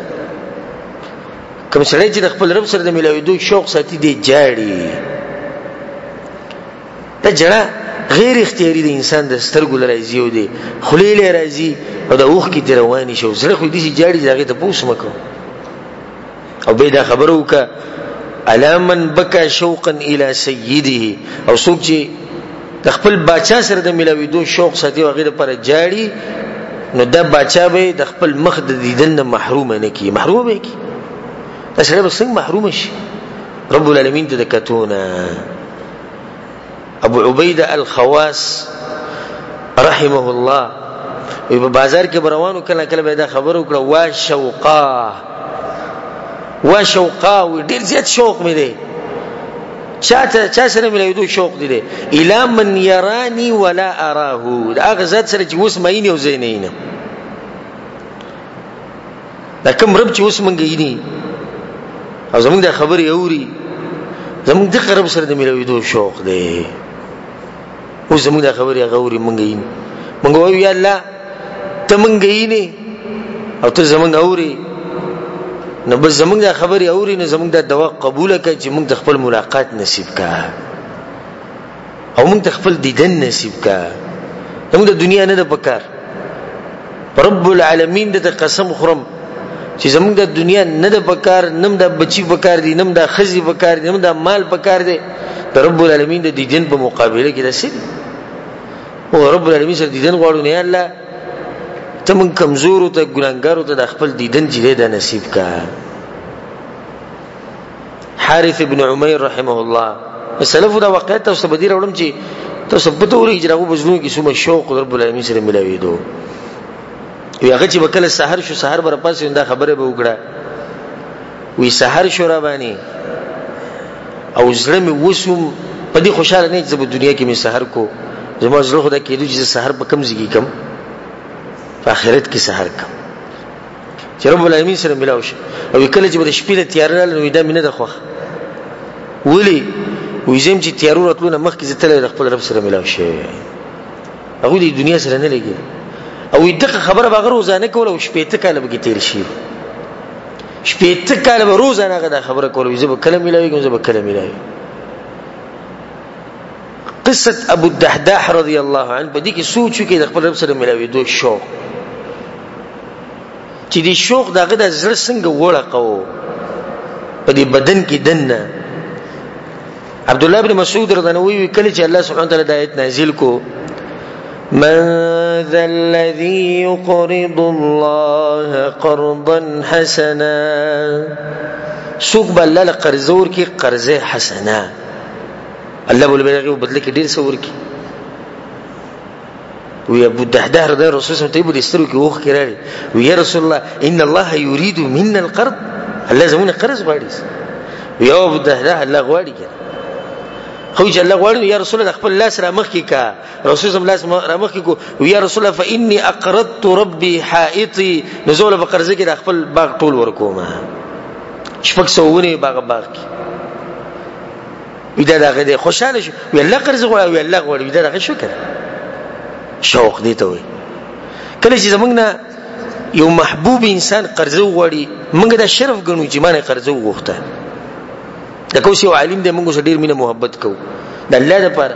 S1: کوم سره چې خپل رب سره د ملاویدو شوق ساتي دي جاړي. ته جړه غیر اختیاري د انسان د سترګو لراځي او دي خلیل راځي او د اوخ کې رواني شو زړه خو دې جاړي ځای ته پوس مکو. او به دا خبرو وکا الا من بكى شوقا الى سيده. او څوک چې د خپل بچا سره د ملاویدو شوق ساتي او غیر پر جاړي نو دا بچا به د خپل مخ د دیدن نه محروم نه کی، محروم به کی. اسره به څنګه محروم شي؟ رب العالمین ته کتونه. ابو عبیده الخواس رحمه الله په بازار کې بروانو کله کله به دا خبرو کړه وا شوقا و ډیر زیات شوق مې دی. چا سره مې شوق دی الا من يراني ولا اراه. دا غزاد سره چې اوس مې نه وزینې دا کوم رب چې اوس مونږ یې او زمونږ د خبرې اوري زمونږ د رب سره د ملاویدو شوق دی. اوس زمونږ د خبرې غوري مونږ یې مونږ وایو یا الله ته مونږ یې نه او ته زمونږ اوري، نو بس زمونږ د خبرې اوري، نو زمونږ د دوا قبول کړي چې مونږ د خپل ملاقات نصیب کا او مونږ د خپل دیدن نصیب کا. زمونږ د دنیا نه د پکار رب العالمین د قسم خورم چې زمونږ د دنیا نه د پکار، نم د بچی پکار دي، نم د خزي پکار دي، نم د مال پکار دي. د رب العالمین د دیدن په مقابله کې داسې او رب العالمین سره دیدن غواړو نه الله ته مونږ کمزور او ته ګناګار او ته د خپل دیدن چې د نصیب کا. حارث ابن عمیر رحمه الله سلف دا واقعیت تاسو بدیر علم چې تاسو په توري اجراو بزنو کې سوم شوق رب العالمین سره ملاوي دو. وی هغه چې وکړه سحر شو، سحر بر پاسې دا خبره به وکړه، وی سحر شو را باندې او زړه مې وسوم په دې خوشاله نه چې په دنیا کې مې سحر کو، زما زړه خدا کېدو چې سحر په کم ځای کم په آخرت کې سحر کم چې رب العالمین سره ملاوي شي. او کله چې د شپې له تیار نه وې دا مینه د خوخه ولی وې زم چې تیارو راتلونه مخ کې زتل د خپل رب سره ملاوي شي، هغه د دنیا سره نه لګي. او دغه خبره به روزانه کوله او شپې ته کاله به تیر شي، شپې ته کاله به روزانه غدا خبره کوله، زه به کله ملاوي کوم، زه به کله ملاوي. قصه ابو الدحداح رضی الله عنه په دې کې سوچ کې د خپل رب سره ملاوي دوه شوق چې دې شوق دغه د زړه څنګه وړقو په دې بدن کې دنه. عبد الله بن مسعود رضی الله عنه کله چې الله سبحانه وتعالى د آیت نازل کو من ذا الذي يقرض الله قرضا حسنا، سوق بلل قرضور کی قرض حسنا، الله بول بلغه بدل کې ډیر سور کی. وی ابو الدحداح رضی الله عنه رسول الله ته استرو کې وخ کړی، وی یا رسول الله ان الله يريد منا القرض، الله زمونه قرض غواړي. وی ابو الدحداح الله غواړي خو چې الله غواړي یا رسول الله خپل لاس را مخ کې کا، رسول الله لاس را مخ کې کو، یا رسول الله فاني اقرضت ربي حائطي، نزول په قرض کې د خپل باغ ټول ورکوما شپږ سوونه باغ کې. وی دا دغه دی خوشاله شو، وی الله قرض غواړي، وی الله غواړي، وی دا دغه شکر شوق دی ته وي. کله چې زمونږ نه یو محبوب انسان قرض غواړي موږ دا شرف ګڼو چې مانه قرض وغوښته. دا کوم یو عالم دی موږ سره ډیر مینه محبت کوو د الله لپاره.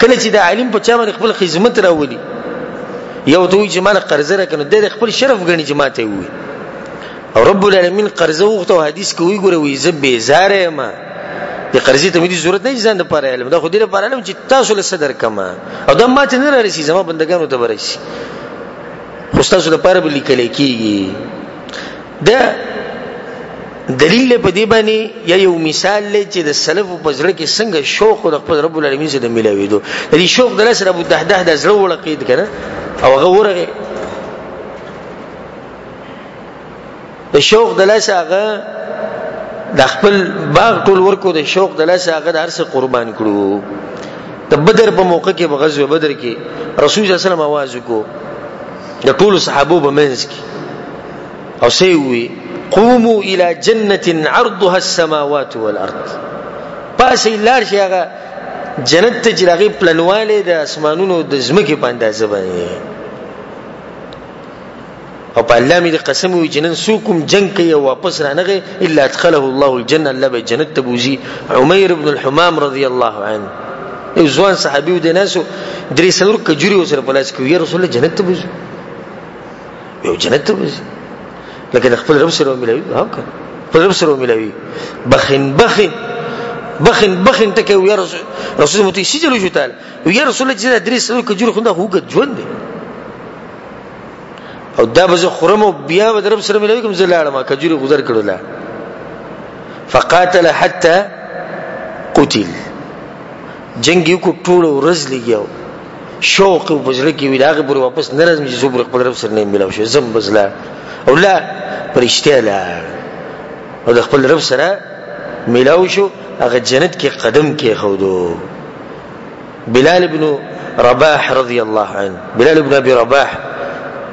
S1: کله چې دا عالم په چا باندې خپل خدمت راولي یو دوی چې مال قرض راکنه د خپل شرف غني جماعت وي، او رب العالمین قرض وغوښته حدیث کوي ګوره وي زه بیزاره ما د قرضې ته مې ضرورت نه ځان د لپاره علم دا خو دې لپاره علم چې تاسو له صدر کما او دا ماته نه راشي زما بندگانو ته ورشي، خو تاسو لپاره به لیکل کېږي. دا دلیل په دې باندې یا یو مثال لې چې د سلف په زړه کې څنګه شوق د خپل رب العالمین سره ملاويدو. دې شوق د لاسره ابو الدحداح د زړه ولقید کنه او هغه ورغه د شوق د لاسه هغه د خپل باغ ټول ورکو، د شوق د لاسه هغه د هرڅه قربان کړو. د بدر په موقع کې په غزوه بدر کې رسول الله صلی الله علیه وسلم आवाज وکړو د ټول صحابو په منځ کې او سوي قوموا الى جنه عرضها السماوات والارض، پاسې لار شي هغه جنت ته چې هغه پلنواله د اسمانونو د زمکه په اندازه باندې. او په الله مې قسم وي جنن سوکم جنگ کوي واپس رانغه الا ادخله الله الجنه، الله به جنت ته بوزي. عمیر ابن الحمام رضی الله عنه یو ځوان صحابي و د ناسو درې سلور کجوري وسره په لاس کې یا رسول الله جنت ته بوزي، یو جنت ته بوزي لکه خپل رب سره ملوي، ها خپل رب سره ملوي. بخن ته کوي یا رسول متي شي جلو شو تعالی یا رسول الله چې درې سلور کجوري خو دا هوګ ژوند دی او دا به خرم او بیا به رب سره ملوي کوم زلاړه ما کجوري گزار کړل. فقاتل حتى قتل، جنگ یو کو ټول ورځ لګیاو، شوق او بجره کې ویلاغه پر واپس نرز مې زوبر خپل رب سره نه ملاو شو، زم بزلا او لا پرشته لا او د خپل رب سره ملاو شو، هغه جنت کې قدم کې خودو. بلال ابن رباح رضی الله عنه، بلال ابن ابي رباح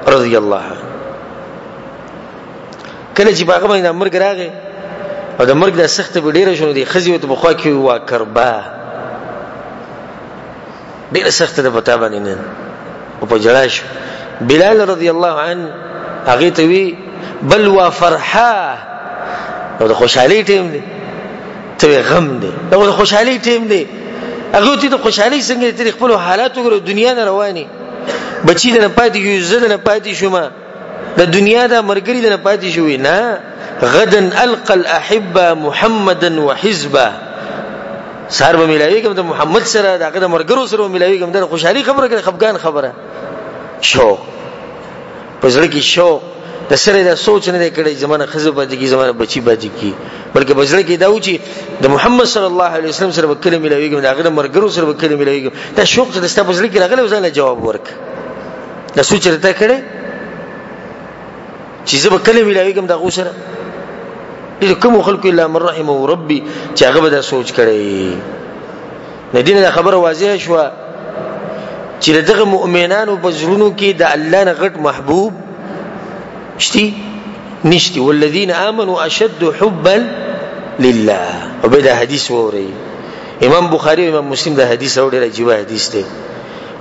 S1: رضی الله عنه کله چې باغ باندې امر راغی او د مرګ د سخت به ډیره شونه دي خزي ته بخوا کې وا کربا ډیره سخت ده پتا باندې نه او په جلاش بلال رضی الله عنه هغه ته وی بل وا فرحا او د خوشحالي ټیم دی ته غم دی او د خوشحالي ټیم دی هغه ته د خوشحالي څنګه تر خپل حالات وګورو دنیا نه رواني بچی نه پاتې یو زړه نه پاتې شوما د دنیا د مرګري نه پاتې شوې نه غدن القى الاحبه محمدا وحزبه سار به ملایګم د محمد سره دغه د مرګرو سره ملایګم د خوشحالي خبره کوي خفقان خبره شوق پزړه کې شوق د سره د سوچ نه کړي زمانه خزه باندې کی زمانه بچی باندې کی بلکې پزړه کې دا و چې د محمد صلی الله علیه وسلم سره وکړي ملایګم دغه د مرګرو سره وکړي ملایګم دا شوق چې د ست پزړه کې راغلی وځه جواب ورک دا سوچ رته کړي چې زه وکړي ملایګم دغه سره دې کوم خلق الا من رحم ربي چې هغه به دا سوچ کړي نه دینه دا خبره واضحه شو چې دغه مؤمنانو په زړونو کې د الله نه غټ محبوب شتي نشتي والذین آمنوا اشد حبا لله او به دا حدیث ووري امام بخاری او امام مسلم دا حدیث اوري راځي حدیث دی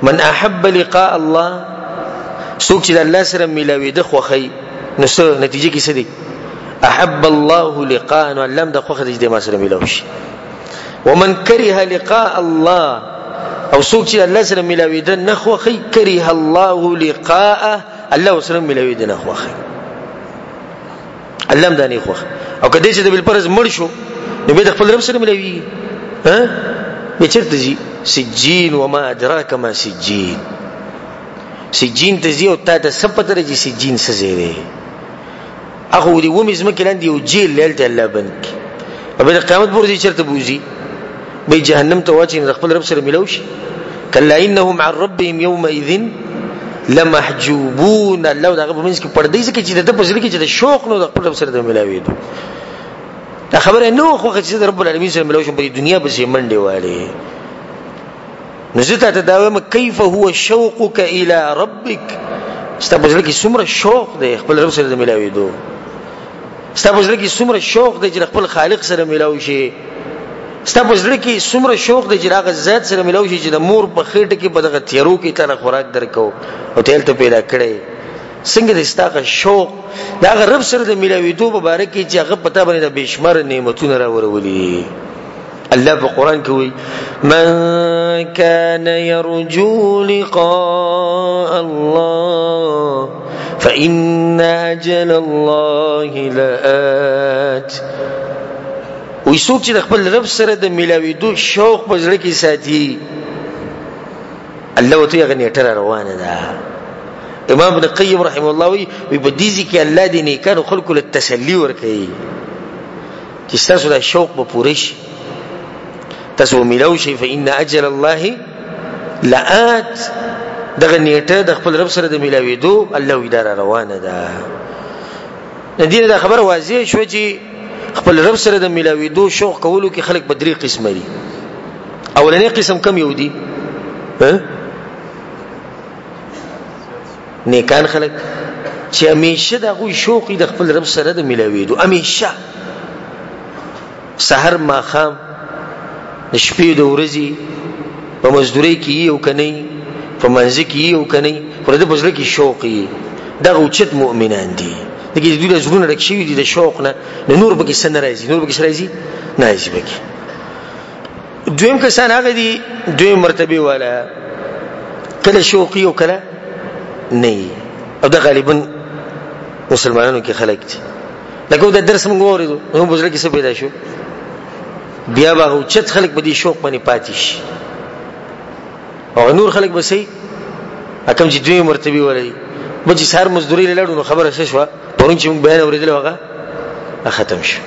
S1: من احب لقاء الله سوق چې الله سره ملاوي د خوخي نو څه نتیجه کې څه دي احب الله لقاء ولم د خوخه دې ما سره ملاوي ومن كره لقاء الله او سوق چې الله سره ملاوي د نه خوخي كره الله لقاءه الله سره ملاوي د نه خوخي الله هم دانی خوخ او کدی چې د بل پرز مړ شو نو به د خپل رب سره ملاوي ها به چرته جی سجین وما ادراک ما سجین سجین ته زیو تا ته سپتره جی سجین سزيره اخو دی ومې زمکه لاندې یو جیل لته الله بنک او به قیامت پورې چرته بوزي به جهنم ته واچي د خپل رب سره ملوشي کلا انهم عن ربهم يومئذ لمحجوبون الله دغه په منځ کې پردې ځکه چې د پزړه کې چې د شوق نو د خپل رب سره د ملاوي دي دا خبره نو خو چې رب العالمین سره ملوشي په دنیا به سي منډه والي نزته تداوم كيف هو شوقك الى ربك استبزل کې څومره شوق دی خپل رب سره د ملاوي دو استبزل کې څومره شوق دی چې خپل خالق سره ملاوي شي استبزل کې څومره شوق دی چې هغه ذات سره ملاوي شي چې د مور په خېټه کې بدغه تیرو کې تر خوراک درکو او تل ته پیدا کړي څنګه د استاغه شوق دا رب سره د ملاوي دو مبارک چې هغه پتا باندې د بشمار نعمتونه راوړولي الله په قران کې وایي من كان يرجو لقاء الله فإن أجل الله لآت ويسوق چې خپل رب سره د ملاوي دو شوق په ځړ کې ساتي الله وتعالى غنیټه روانه ده امام ابن قیم رحمه الله وی په دې ځکه الله دې نه کانو خلق له تسلی ورکړي چې تاسو د شوق په پوره شي تاسو ملوشي فإن أجل الله لآت دغه نیټه د خپل رب سره د ملاوي دو الله اداره روانه ده ندینه دا خبر واضح شو چې خپل رب سره د ملاوي دو شوق کولو کې خلک په درې قسمه دي اولنی قسم کم یو دي نیکان خلک چې همیشه دغه شوق د خپل رب سره د ملاوي دو همیشه سحر ماخام د شپې د ورځې په مزدوري کې یو کني په منځ کې یو کني پر دې بزړه کې شوق یې دا اوچت مؤمنان دي دغه دوی زړونه رکشي دي د شوق نه نور به کې سن راځي نور به کې راځي نه راځي به دویم کسان هغه دي دویم مرتبه والا کله شوق یو کله نه او دا غالبا مسلمانانو کې خلک دي لکه دا درس موږ وریدو نو بزړه کې څه پیدا شو بیا به اوچت خلک به دي شوق باندې پاتې شي او نور خلک به سي اکم چې دوی مرتبه ولري به چې سار مزدوري لاړو نو خبره څه شو پرون چې موږ بیان اوریدل هغه ختم شو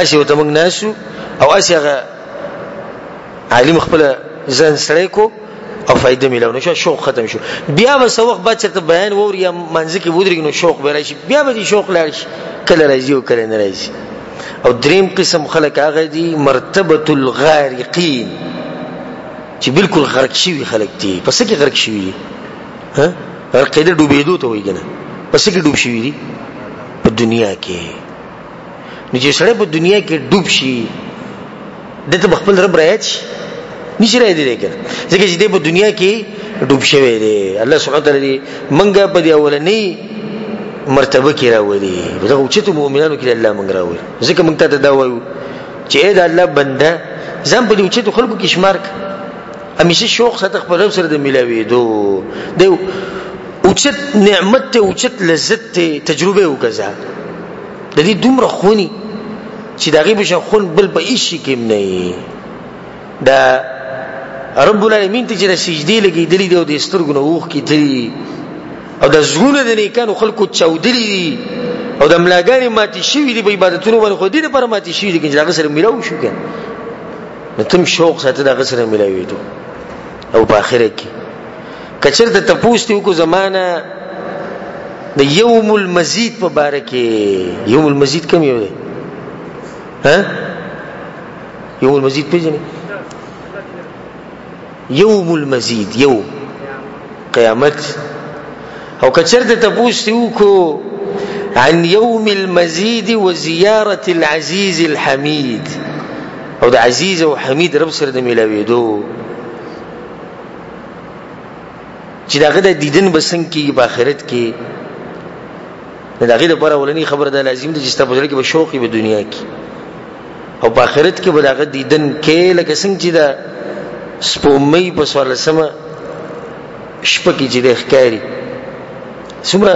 S1: اسی وته موږ ناسو او اسی هغه عالم خپل ځان سره کو او فائدې ملونه شو شوق ختم شو بیا به سوق بعد چې بیان ووري منځ کې ودرېږي نو شوق به راشي بیا به دي شوق لاړ شي کله راځي او کله نه راځي او دریم قسم خلک هغه دي مرتبه الغارقین چې بالکل غرق شوی خلک دي پس کې غرق شوی دي ها غرق دې ډوبېدو ته وایي کنه پس کې ډوب شوی دي په دنیا کې نو چې سړی په دنیا کې ډوب شي دته خپل رب راځي نشي راځي دغه ځکه چې د په دنیا کې ډوب شوی دی. الله سبحانه وتعالی منګه په دی اولنی مرتبه کې راوړي دغه اوچته مؤمنانو کې الله منګ راوړي. ځکه موږ ته دا وایو چې اې د الله بنده ځم په دې اوچته خلکو کې شمار همیشه شوق سره خپل رب سره د ملاوي دو د اوچت نعمت ته اوچت لذت ته تجربه وکړه د دې دومره خوني چې دغه بشه خون بل په هیڅ کې نه دا رب العالمین ته چې سجدي لګیدلې دی او د سترګو نه وښ کیدلی او د زړونو د نیکانو خلکو چاودلې دي او د ملاګانې ماتي شوی دی په عبادتونو باندې خو دې لپاره ماتي شوی دي چې هغه سره ملاو شو کنه نو تم شوق ساته دغه سره ملاوي دو او په اخره کې کچرته تپوستي کو زمانہ د یوم المزید په باره کې یوم المزید کوم یو دی ها یوم المزید پیژنې یوم المزید یوم قیامت او کچرته تپوستي کو عن يوم المزيد وزيارة العزيز الحميد او د عزیز او حمید رب سره د ملاویدو چې داغه د دیدن بسنګ کې په آخرت کې داغه د پر اولنی خبر ده لازم دي چې تاسو کې به شوقي په دنیا کې او په آخرت کې به داغه دیدن کې لکه څنګه چې دا سپومې په سوال سم شپه کې چې د ښکاری څومره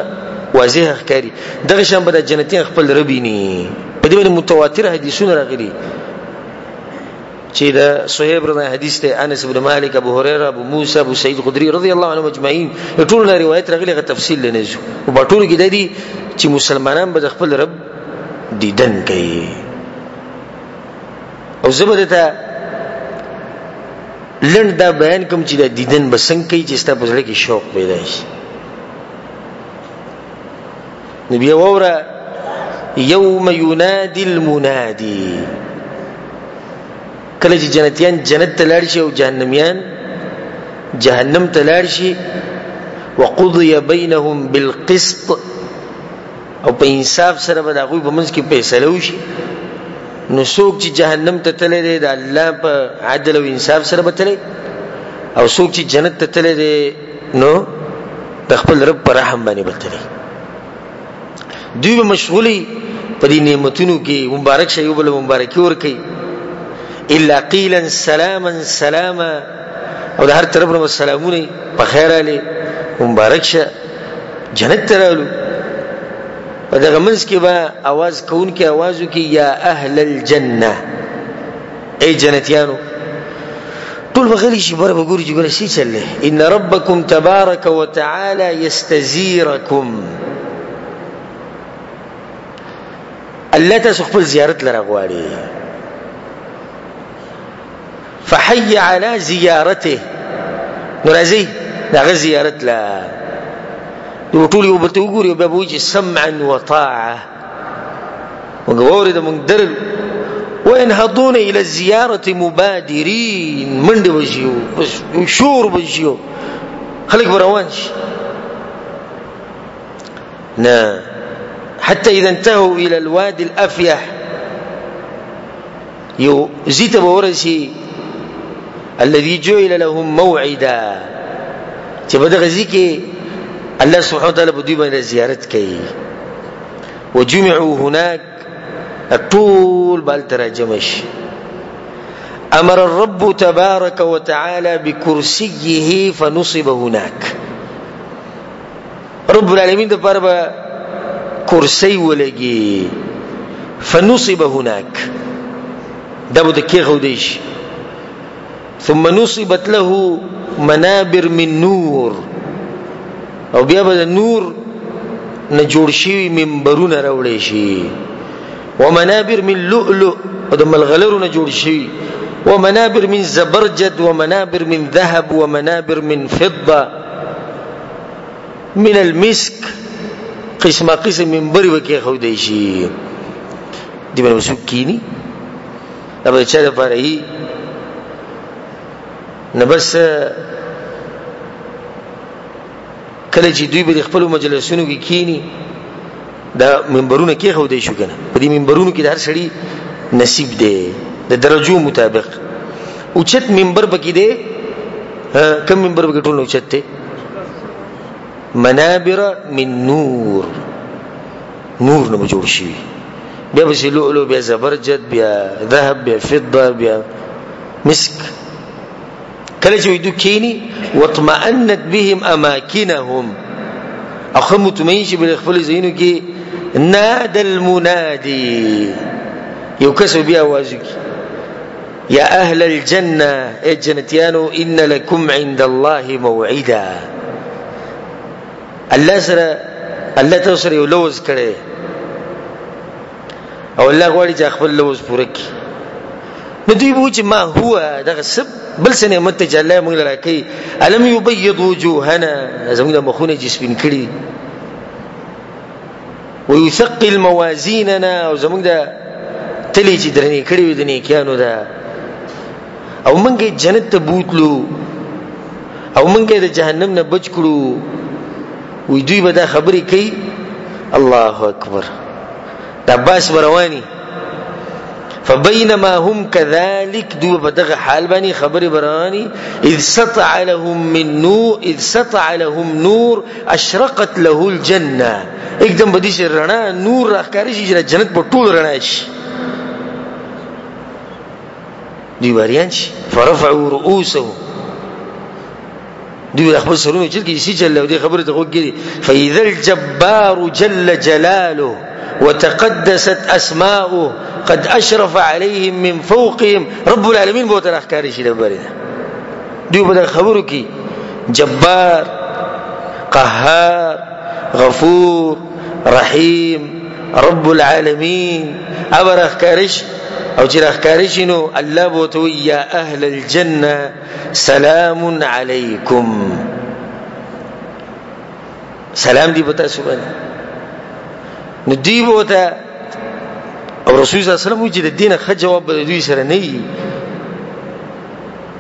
S1: واضح ښکاری دغه شان به د جنتیان خپل ربینی په دې باندې متواتر حدیثونه راغلي چې دا صہیب رضی حدیث ته انس بن مالک ابو هريره ابو موسی ابو سعید خدری رضی الله عنهم اجمعین ټول روایت راغلي غو تفصیل لنهزو او په ټول کې د دې چې مسلمانان به خپل رب دیدن کوي او زبرته لند دا بیان کوم چې د دیدن بسنګ کوي چې ستاسو په ځل کې شوق پیدا شي. نبی وره یوم ینادی المنادی کله چې جنتیان جنت ته لاړ شي او جهنميان جهنم ته لاړ شي وقضي بينهم بالقسط او په انصاف سره به هغه په منځ کې فیصله وشي نو څوک چې جهنم ته تللی دی د الله په عدل او انصاف سره به تللی او څوک چې جنت ته تللی دی نو د خپل رب پر رحم باندې به تللی دوی به مشغولي په دې نعمتونو کې مبارک شي او بل مبارکي ورکي الا قيلا سلاما سلاما او د هر طرف نه سلامونه په خیر علي مبارک شه جنت ترالو او دغه منځ کې به आवाज کون کې आवाज وکي یا اهل الجنه ای جنتیانو ټول بغلی شي بره وګوري چې ګوره شي چلې ان ربکم تبارک وتعالى یستزیرکم الله تاسو خپل زیارت لره غواړي فحي على زيارته نرازي دا زيارت لا وټول یو برته وګوري به بوجي سمعا وطاعه وګوري د مقدر وينهضون الى الزياره مبادرين من دي وجيو شور بجيو خليك بروانش نا حتى اذا انتهوا الى الوادي الافيح يو زيت بورسي الذي جعل لهم موعدا چې په دغه ځکه الله سبحانه وتعالى په دې باندې زیارت کوي وجمعوا هناك الطول بل ترجمش امر الرب تبارك وتعالى بكرسيه فنصب هناك رب العالمين د پاره کرسی ولګي فنصب هناك دا به کې غودیش ثم نصبت له منابر من نور او بیا به نور نه جوړ شي منبرونه راوړي شي ومنابر من لؤلؤ او د ملغلرو نه جوړ شي ومنابر من زبرجد ومنابر من ذهب ومنابر من فضه من المسك قسمه قسم منبر وکي خو دی شي دی به وسکینی دا به چا د پاره نه بس کله چې دوی به خپل مجلسونو کې کینی دا منبرونه کې خو دی شو کنه په دې منبرونو کې د هر سړي نصیب دی د درجو مطابق اوچت منبر بکی دی کم منبر بکی ټول اوچت دی منابر من نور نور نه جوړ شي بیا به لؤلؤ بیا زبرجد بیا ذهب بیا فضه بیا مسك کله چې دوی کینی واطمئنت بهم اماكنهم اخو مطمئن شي بل خپل زینو کې نادى المنادي یو کس بیا आवाज کی يا اهل الجنه اي جنتيانو ان لكم عند الله موعدا الله سره الله تاسو یو لوز کړي او الله غواړي چې خپل لوز پوره کړي نو دوی وو چې ما هو دغه سب بل سنه مت چې الله موږ لراکې الم يبيض وجوهنا زموږ مخونه جسمین کړي ويثقل موازيننا او زموږ د تلی چې درنې کړي وي د نیکانو دا او منګه جنت ته بوتلو او منګه د جهنم نه بچ کړو وې دوی به دا خبرې کوي الله اکبر دا باس برواني فبينما هم كذلك دو بدغه حال باندې خبرې براني اذ سطع لهم نور اشرقت له الجنه एकदम بدی شي رڼا نور راخکاری شي چې جنت په ټول رڼا شي دی وریانش فرفعوا رؤوسهم دی خپل سرونه چې کی سي چل دی خبره ته وګړي فاذا الجبار جل جلاله وتقدست اسماؤه قد اشرف عليهم من فوقهم رب العالمين بو تر اخکاری شي لبرنه دی په خبرو کې جبار قهار غفور رحيم رب العالمين ابر اخکارش او چې راخکارشي نو الله بوته یا اهل الجنه سلام علیکم سلام دی پتا سبحان نو دی بوته او رسول صلی الله علیه وسلم چې د دینه خ جواب به دوی سره نه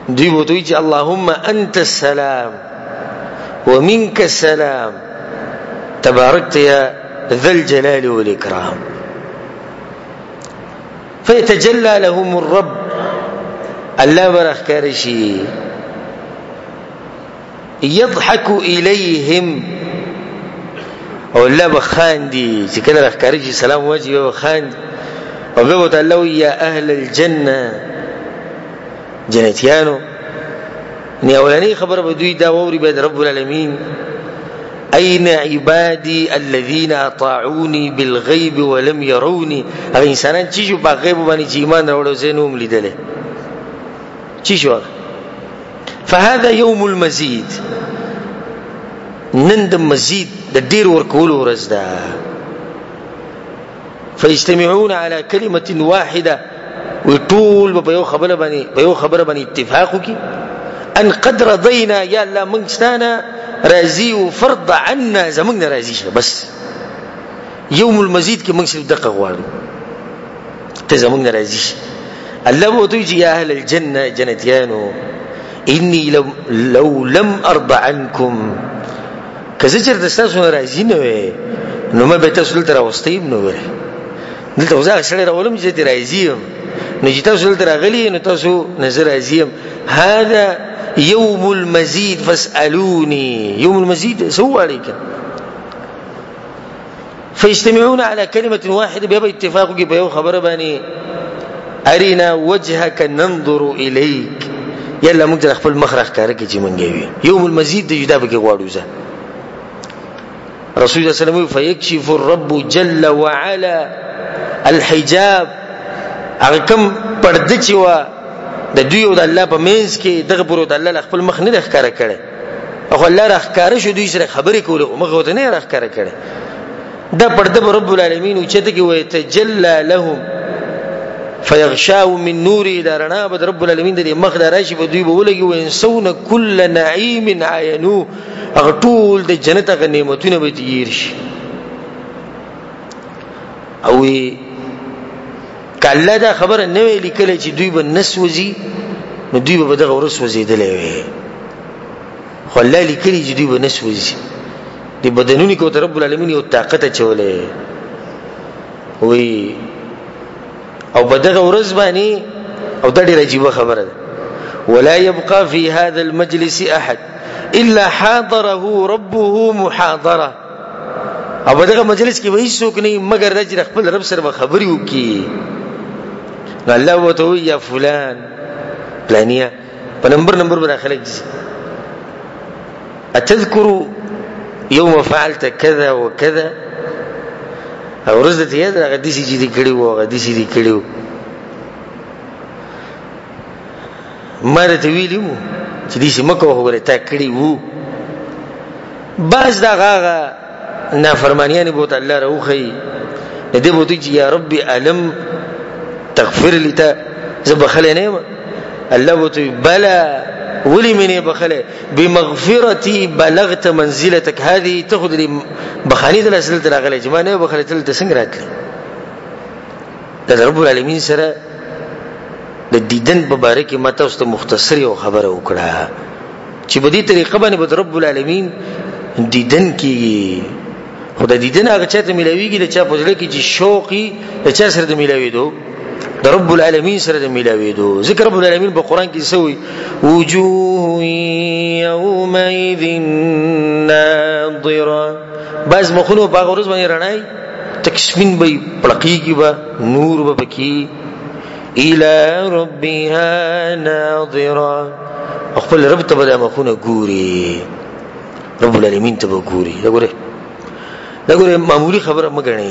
S1: دی بوته چې اللهم انت السلام ومنك السلام تباركت يا ذا الجلال والاكرام فيتجلى لهم الرب الله برخكارشي يضحك إليهم او الله بخاندي چې کله رخکارشي سلام واجب بخاندي او بيقول الله يا أهل الجنة جنتيانو ني اولاني خبر بدوي دا ووري بيد رب العالمين أين عبادي الذين أطاعوني بالغيب ولم يروني هغه انسانان چې جو په غیب باندې چې ایمان راوړل زینوم لیدل چې شو فهذا يوم المزيد نند مزيد د ډیر ورکول ورځ ده فيجتمعون على كلمة واحدة وطول په یو خبره باندې اتفاق وکي ان قد رضينا يا الله منستانا راضي وفرض عنا زمنا راضي شه بس يوم المزيد کې موږ صرف دقه غواړو ته زمنا راضي شه الله وتوجي يا اهل الجنه جنتيانو اني لو لم ارضى عنكم کزجر د تاسو راضي نه وي نو ما به تاسو تر واستیم نو وره دلته وزا سره راولم چې ته راضي یم نو چې تاسو تر غلي نو تاسو نظر راضي یم هذا يوم المزيد فاسألوني يوم المزيد سوى عليك فيجتمعون على كلمة واحدة بيبقى اتفاقك بيو خبر باني أرنا وجهك ننظر إليك يلا مقدر أخفل مخرخ كارك جي من جاوي يوم المزيد دي جدابك وعلوزة رسول الله صلى الله عليه وسلم فيكشف الرب جل وعلا الحجاب أغكم پردچي و د دوی او د الله په منځ کې دغه پرو د الله خپل مخ نه ښکارا کړي او الله راخکاره شو دوی سره خبرې کوله مخ وته نه راخکاره کړي دا پرده رب العالمین او چته کې وي تجلى لهم فيغشاو من نور دارنا بد رب العالمین د مخ دراشي په دوی بولږي وینسون كل نعيم عينو اغطول د جنت غ نعمتونه به تیر شي او کله دا خبره نه ویل کله چې دوی به نسوځي نو دوی به دغه ورس وزیدلې وي خو الله لیکلي چې دوی به نسوځي د بدنونی کو رب العالمین یو طاقت چولې وی او بدغه ورځ باندې او دا ډیره عجیبه خبره ده ولا يبقى في هذا المجلس احد الا حاضره ربه محاضره او بدغه مجلس کې وایي څوک نه مگر رجل خپل رب سره خبري وکي الله وته یا فلان فلانيه په نمبر به خلک اتذكر يوم فعلت كذا وكذا او رزت یاد غدي سي دي کړیو غدي سي دي کړیو مرته ویلو چې دې سم کو وګوره تا کړیو باز دا غاغه نافرمانیان بوت الله روخي دې بوت چې یا ربي الم تغفر لي تا زبخل نه الله بوت بلا ولي مني بخله بمغفرتي بلغت منزلتك هذه تاخذ لي بخاني دل اسئله راغله جما نه بخله تل څنګه راتله د رب العالمین سره د دیدن مبارک ماته واست مختصر یو خبره وکړه چې په دې طریقه باندې به رب العالمین دیدن کی خدای دیدن هغه چاته ملويږي د چا پوزله کې چې شوقي د چا سره د ملويدو د رب العالمین سره د ملويدو ذکر رب العالمین په قران کې سوی وجوه يومئذ ناظره بعض مخونو په ورځ باندې رڼای تکسمین به پړقېږي به نور به پکې الى ربها ناظره خپل رب ته به مخونه ګوري رب العالمین ته به ګوري دا ګوره معمولی خبره مګنئ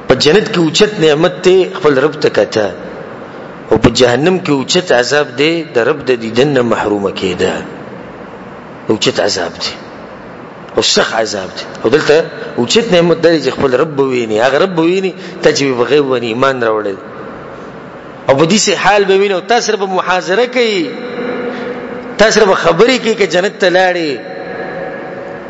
S1: په جنت کې اوچت نعمت ته خپل رب ته کته او په جهنم کې اوچت عذاب دی د رب د دیدن نه محروم کېده اوچت عذاب دی او سخت عذاب دی او دلته اوچت نعمت دی چې خپل رب ویني هغه رب ویني ته چې په غیب باندې ایمان راوړل او په دې سه حال به ویني او تاسو به محاضره کوي تاسو به خبرې کوي چې جنت ته لاړې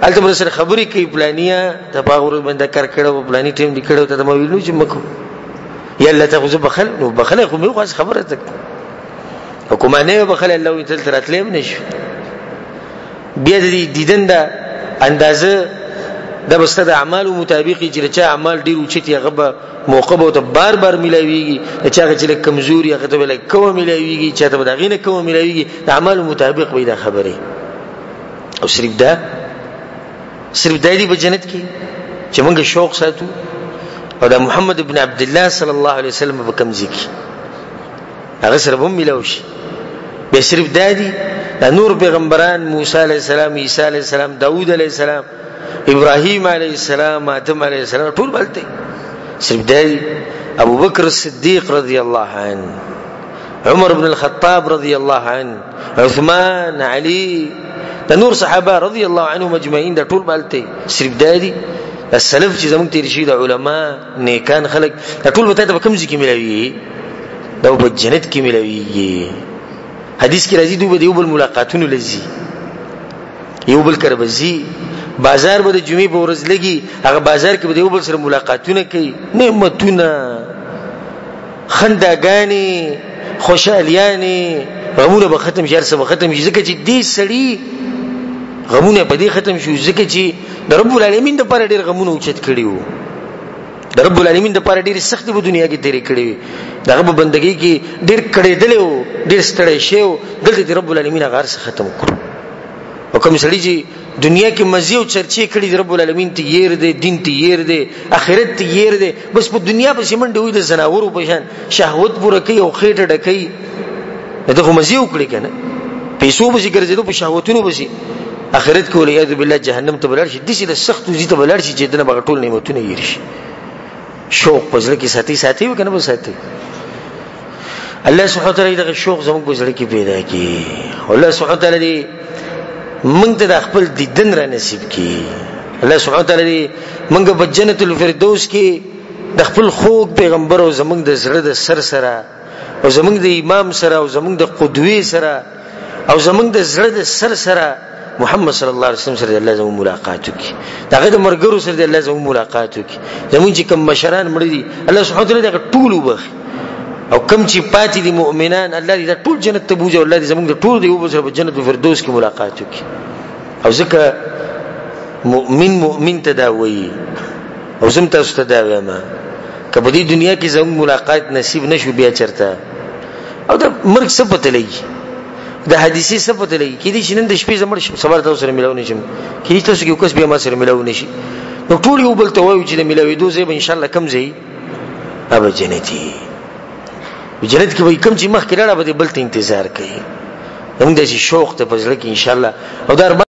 S1: الته بل سره خبرې کوي پلانیا ته باغور باندې کار کړو پلاني ټیم دی کړو ته ما ویلو چې مکو یا الله ته خو بخل نو بخل خو مې خاص خبره ته حکومانه بخل الله وي تل تراتلم نشو بیا دې دیدن دا اندازه د بسته د اعمالو مطابقي چې چا اعمال ډیر اوچتي هغه موقع به ته بار بار ملويږي چې هغه چې کمزوري هغه ته بل کوم ملويږي چې ته بدغې نه کوم ملويږي د اعمالو مطابق وي دا خبره او صرف دایری په جنت کې چې موږ شوق ساتو او د محمد ابن عبد الله صلی الله علیه وسلم په کوم ځکه هغه سره هم ملوش به صرف دادی د نور پیغمبران موسی علیه السلام عیسی علیه السلام داوود علیه السلام ابراهیم علیه السلام آدم علیه السلام ټول بلته صرف دادی ابو بکر الصدیق رضی الله عنه عمر بن الخطاب رضی الله عنه عثمان علی د نور صحابه رضی الله عنهم اجمعین دا ټول بالته صرف دادی السلف چې زموږ تیر شي د علما نیکان خلق دا ټول وته په کوم ځای کې ملوي دا په جنت کې ملوي حدیث کې راځي دوی به یو بل ملاقاتونه لذي یو بل کربزي بازار به د جمعې په ورځ لګي هغه بازار کې به یو بل سره ملاقاتونه کوي نعمتونه خنداګانی خوشالیانی غمونه به ختم شي هرڅه به ختم شي ځکه چې دې سړی غمونه په دې ختم شو ځکه چې د رب العالمین د پر ډېر غمونه اوچت کړیو د رب العالمین د پر ډېر سخت په دنیا کې تیرې کړې دغه په بندګۍ کې ډېر کړې دلو ډېر ستړی شو دلته د رب العالمین هغه څه ختم کړو او کوم سړی چې دنیا کې مزي او چرچې کړي د رب العالمین ته ير دي دین ته ير دي اخرت ته ير دي بس په دنیا په سیمن دوی د زناورو په شان شهوت پوره کوي او خېټه ډکې دغه مزي وکړي کنه پیسو به ګرځېدو په شهوتونو به اخرت کې ولې بالله جهنم ته بلل شي د سې د سخت وزي ته بلل شي چې دنه بغټول نعمتونه یې شي شوق پزله کې ساتي وکنه به ساتي الله سبحانه وتعالى دغه شوق زموږ پزله کې پیدا کړي الله سبحانه وتعالى دې موږ ته د خپل دیدن را نصیب کړي الله سبحانه وتعالى موږ په جنت الفردوس کې د خپل خوږ پیغمبر او زموږ د زړه د سر سره او زموږ د امام سره او زموږ د قدوه سره او زموږ د زړه د سر سره محمد صلی الله علیه وسلم سره الله زموږ ملاقات وکي داغه د مرګرو سره الله زموږ ملاقات وکي زموږ چې کوم مشران مړ دي الله سبحانه وتعالى دغه ټول وبخ او کوم چې پاتې دي مؤمنان الله دې ټول جنت ته بوځي الله دې زموږ د ټول دی وبسره په جنت الفردوس کې ملاقات وکي او ځکه مؤمن ته دا وایي او زم تاسو ته دا وایم کله دې دنیا کې زموږ ملاقات نصیب نشو بیا چرته او دا مرګ څه پته لګي د حدیثي څه پته لګي کې دې شنن د شپې زمړ صبر تاسو سره ملاو نشم کې تاسو کې اوس بیا ما سره ملاو نشي نو ټول یو بل ته وایو چې د ملاوي دوزه به ان شاء الله کم زی اب جنتی جنت کې وای کم چې مخ کې راړه به بل ته انتظار کوي موږ د شوق ته پزړه کې ان شاء الله او دا